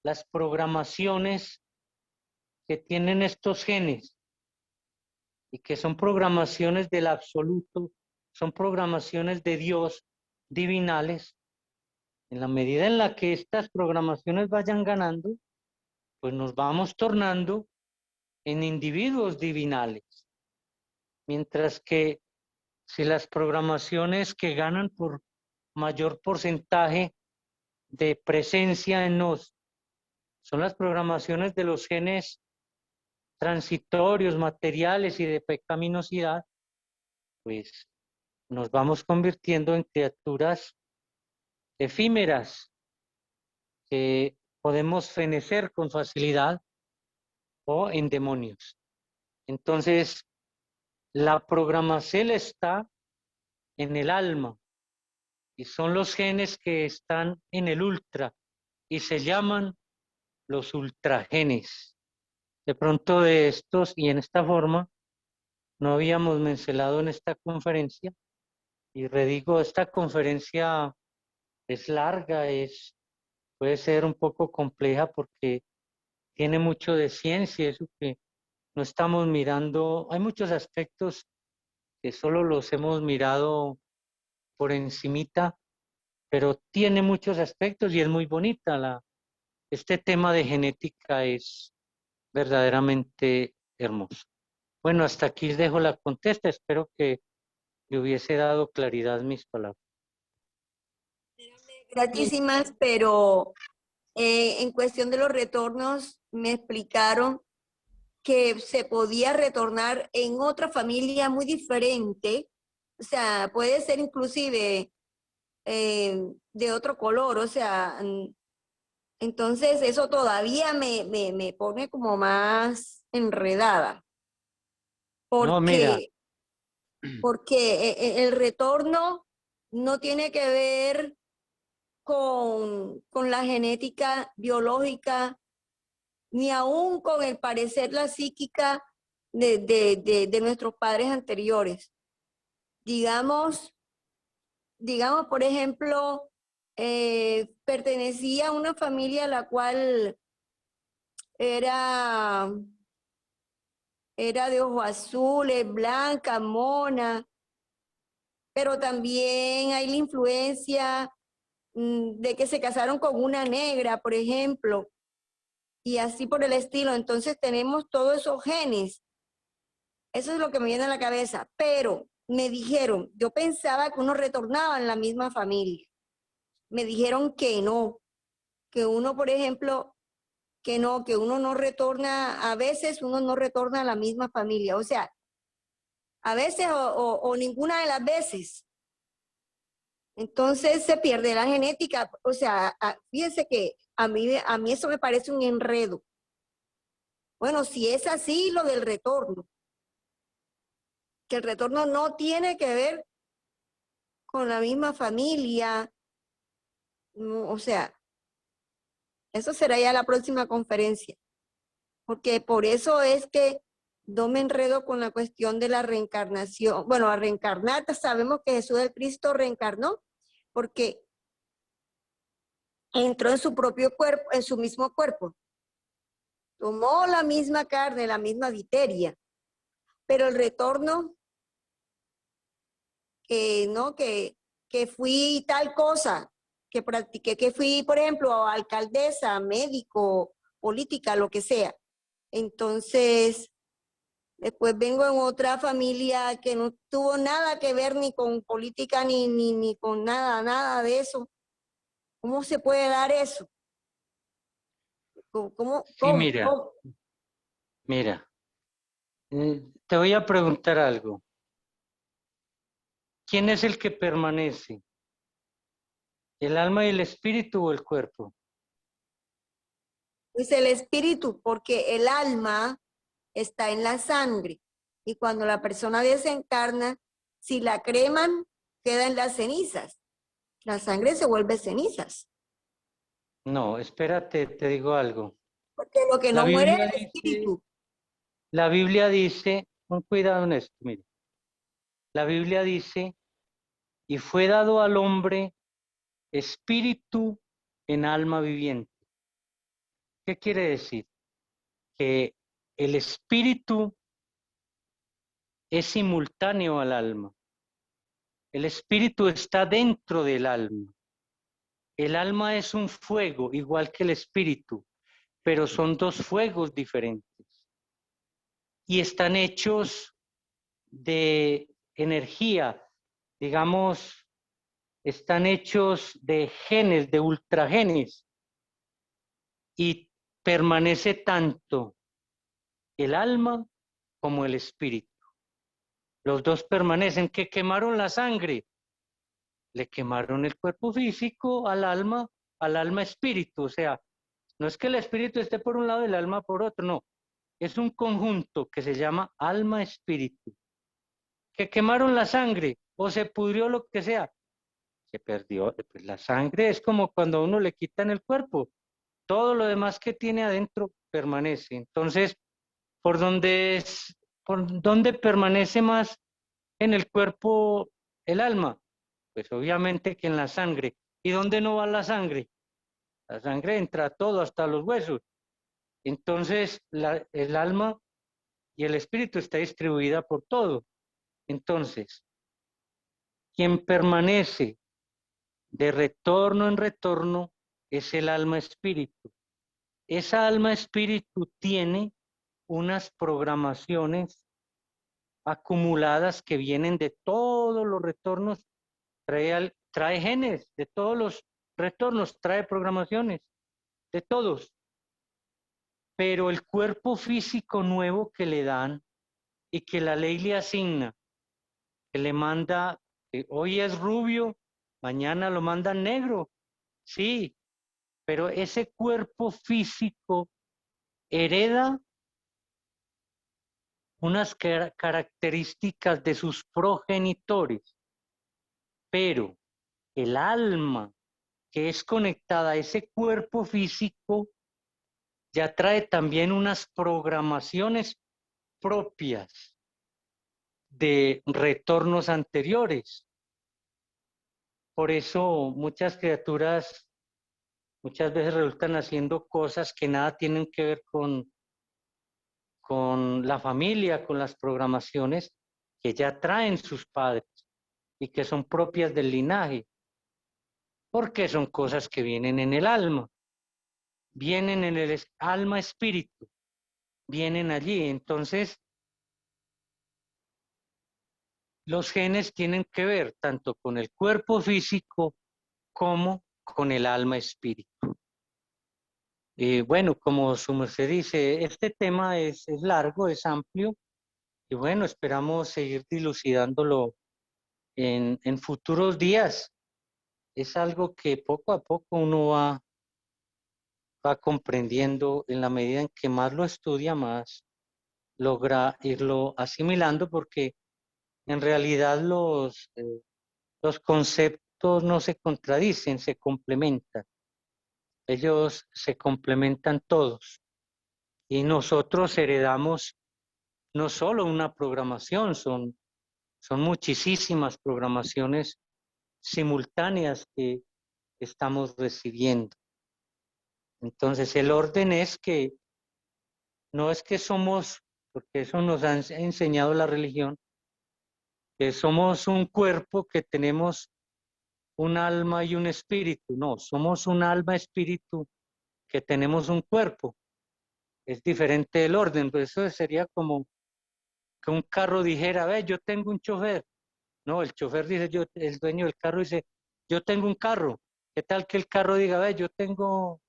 las programaciones que tienen estos genes y que son programaciones del absoluto, son programaciones de Dios divinales, en la medida en la que estas programaciones vayan ganando, pues nos vamos tornando en individuos divinales. Mientras que si las programaciones que ganan por mayor porcentaje de presencia en nos son las programaciones de los genes transitorios, materiales y de pecaminosidad, pues nos vamos convirtiendo en criaturas efímeras que podemos fenecer con facilidad o en demonios. Entonces, la programación está en el alma y son los genes que están en el ultra y se llaman los ultragenes. De pronto de estos y en esta forma no habíamos mencionado en esta conferencia, y redigo, esta conferencia es larga, puede ser un poco compleja porque tiene mucho de ciencia, eso que no estamos mirando. Hay muchos aspectos que solo los hemos mirado por encimita, pero tiene muchos aspectos y es muy bonita. Este tema de genética es verdaderamente hermoso. Bueno, hasta aquí dejo la contesta. Espero que le hubiese dado claridad mis palabras. Gratísimas, pero en cuestión de los retornos me explicaron que se podía retornar en otra familia muy diferente, o sea, puede ser inclusive de otro color, o sea, entonces eso todavía me pone como más enredada, No, mira, porque el retorno no tiene que ver con la genética biológica, ni aún con el parecer, la psíquica de nuestros padres anteriores. Digamos, por ejemplo, pertenecía a una familia la cual era, era de ojos azules, blanca, mona, pero también hay la influencia de que se casaron con una negra, por ejemplo, y así por el estilo. Entonces tenemos todos esos genes. Eso es lo que me viene a la cabeza. Pero me dijeron, yo pensaba que uno retornaba en la misma familia. Me dijeron que no, que uno, por ejemplo, que no, que uno no retorna, a veces uno no retorna a la misma familia. O sea, a veces o ninguna de las veces. Entonces se pierde la genética. O sea, fíjense que a mí eso me parece un enredo. Bueno, si es así, lo del retorno, que el retorno no tiene que ver con la misma familia, no, o sea, eso será ya la próxima conferencia, porque por eso es que no me enredo con la cuestión de la reencarnación. Bueno, a reencarnar, sabemos que Jesús el Cristo reencarnó, porque entró en su propio cuerpo, en su mismo cuerpo, tomó la misma carne, la misma viteria, pero el retorno, ¿no? Que fui tal cosa, que practiqué, que fui, por ejemplo, alcaldesa, médico, política, lo que sea. Entonces, después vengo en otra familia que no tuvo nada que ver ni con política ni con nada de eso. ¿Cómo se puede dar eso? sí, mira, ¿Cómo? mira, te voy a preguntar algo. ¿Quién es el que permanece? ¿El alma y el espíritu o el cuerpo? Pues el espíritu, porque el alma está en la sangre. Y cuando la persona desencarna, si la creman, queda en las cenizas. La sangre se vuelve cenizas. No, espérate, te digo algo. Porque lo que La no muere Biblia es el dice, espíritu. la Biblia dice, con cuidado en esto, mire. La Biblia dice, y fue dado al hombre espíritu en alma viviente. ¿Qué quiere decir? Que el espíritu es simultáneo al alma. El espíritu está dentro del alma. El alma es un fuego, igual que el espíritu, pero son dos fuegos diferentes. Y están hechos de energía, digamos, están hechos de genes, de ultragenes, y permanece tanto el alma como el espíritu. Los dos permanecen. ¿Que quemaron la sangre? Le quemaron el cuerpo físico al alma espíritu. O sea, no es que el espíritu esté por un lado y el alma por otro, no. Es un conjunto que se llama alma espíritu. Que quemaron la sangre o se pudrió lo que sea. Se perdió. Pues la sangre es como cuando a uno le quitan el cuerpo. todo lo demás que tiene adentro permanece. Entonces, ¿por dónde permanece más en el cuerpo el alma? Pues obviamente que en la sangre. ¿Y dónde no va la sangre? La sangre entra a todo, hasta los huesos. Entonces, el alma y el espíritu está distribuida por todo. Entonces, quien permanece de retorno en retorno es el alma espíritu. Esa alma espíritu tiene unas programaciones acumuladas que vienen de todos los retornos, trae genes de todos los retornos, trae programaciones de todos. Pero el cuerpo físico nuevo que le dan y que la ley le asigna, que le manda, hoy es rubio, mañana lo mandan negro, sí, pero ese cuerpo físico hereda unas características de sus progenitores, pero el alma que es conectada a ese cuerpo físico ya trae también unas programaciones propias de retornos anteriores. Por eso muchas criaturas muchas veces resultan haciendo cosas que nada tienen que ver con la familia, con las programaciones que ya traen sus padres y que son propias del linaje, porque son cosas que vienen en el alma, vienen en el alma espíritu, vienen allí. Entonces, los genes tienen que ver tanto con el cuerpo físico como con el alma espíritu. Bueno, como su merced dice, este tema es largo, es amplio, y bueno, esperamos seguir dilucidándolo en futuros días. Es algo que poco a poco uno va comprendiendo en la medida en que más lo estudia, más logra irlo asimilando, porque en realidad los conceptos no se contradicen, se complementan. Ellos se complementan todos. Y nosotros heredamos no solo una programación, son muchísimas programaciones simultáneas que estamos recibiendo. Entonces, el orden es que no es que somos, porque eso nos ha enseñado la religión, que somos un cuerpo que tenemos un alma y un espíritu. No, somos un alma, espíritu, que tenemos un cuerpo. Es diferente el orden, pero eso sería como que un carro dijera, ve, yo tengo un chofer. No, el chofer dice, el dueño del carro dice, yo tengo un carro. ¿Qué tal que el carro diga, ve, yo tengo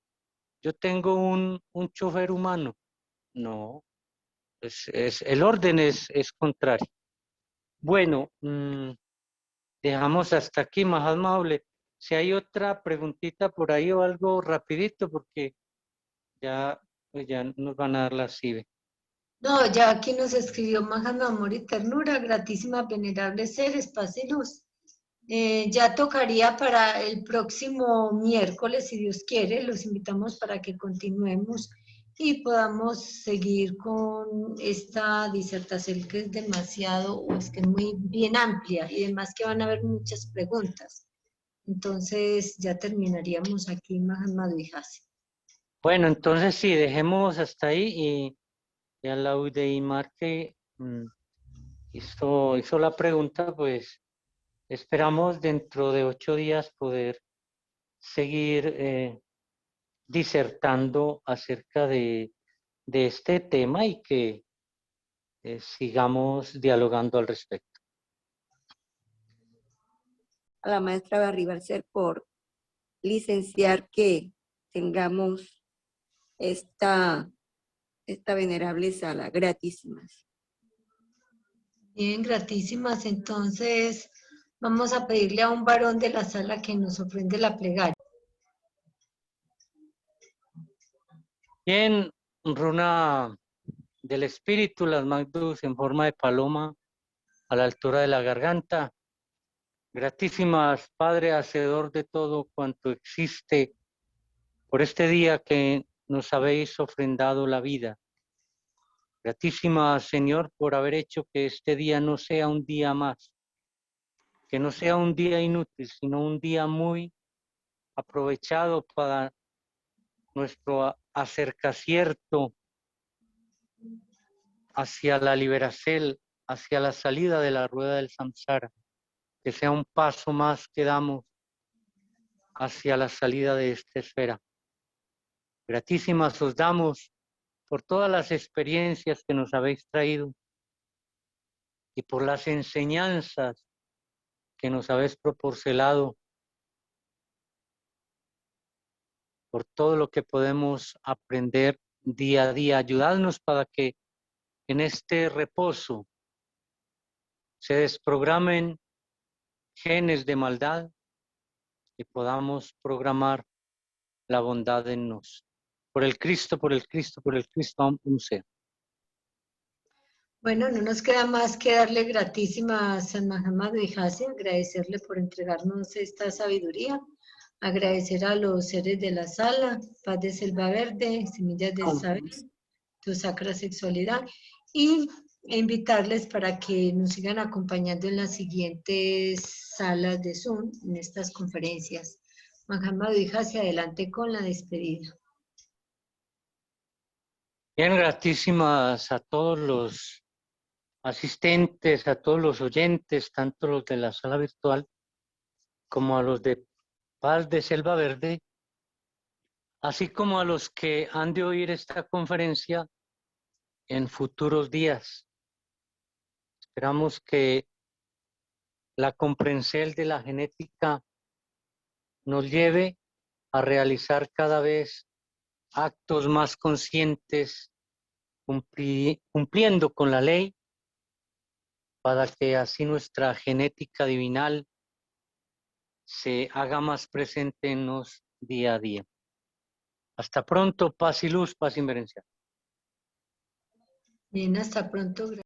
un chofer humano? No, el orden es contrario. Bueno, dejamos hasta aquí, más amable. Si hay otra preguntita por ahí o algo rapidito, porque pues ya nos van a dar la CIBE. No, ya aquí nos escribió Majano Amor y Ternura, gratísima, venerable seres, paz y luz. Ya tocaría para el próximo miércoles, si Dios quiere, los invitamos para que continuemos y podamos seguir con esta disertación que es demasiado, o es que es muy bien amplia y además que van a haber muchas preguntas. Entonces ya terminaríamos aquí, Majano y Hasi. Bueno, entonces sí, dejemos hasta ahí y a la Udeimar que hizo la pregunta, pues esperamos dentro de 8 días poder seguir disertando acerca de este tema y que sigamos dialogando al respecto. A la maestra Barribalcer por licenciar que tengamos esta venerable sala, gratísimas. Bien, gratísimas. Entonces vamos a pedirle a un varón de la sala que nos ofrende la plegaria. Bien, runa del espíritu, las Magdus en forma de paloma a la altura de la garganta. Gratísimas, Padre, hacedor de todo cuanto existe por este día que nos habéis ofrendado la vida. Gratísima, Señor, por haber hecho que este día no sea un día más, que no sea un día inútil, sino un día muy aprovechado para nuestro acercamiento hacia la liberación, hacia la salida de la rueda del samsara, que sea un paso más que damos hacia la salida de esta esfera. Gratísimas os damos por todas las experiencias que nos habéis traído y por las enseñanzas que nos habéis proporcionado, por todo lo que podemos aprender día a día. Ayudadnos para que en este reposo se desprogramen genes de maldad y podamos programar la bondad en nos. Por el Cristo, por el Cristo, por el Cristo, aún sea. Bueno, no nos queda más que darle gratísima a San Mahatma Dhyasi, agradecerle por entregarnos esta sabiduría, agradecer a los seres de la sala, Paz de Selva Verde, Semillas del Saber, Tu Sacra Sexualidad, y invitarles para que nos sigan acompañando en las siguientes salas de Zoom, en estas conferencias. Mahatma Dhyasi, adelante con la despedida. Bien, gratísimas a todos los asistentes, a todos los oyentes, tanto los de la sala virtual como a los de Paz de Selva Verde, así como a los que han de oír esta conferencia en futuros días. Esperamos que la comprensión de la genética nos lleve a realizar cada vez actos más conscientes, cumpliendo con la ley, para que así nuestra genética divinal se haga más presente en nos día a día. Hasta pronto, paz y luz, paz inverencial. Bien, hasta pronto.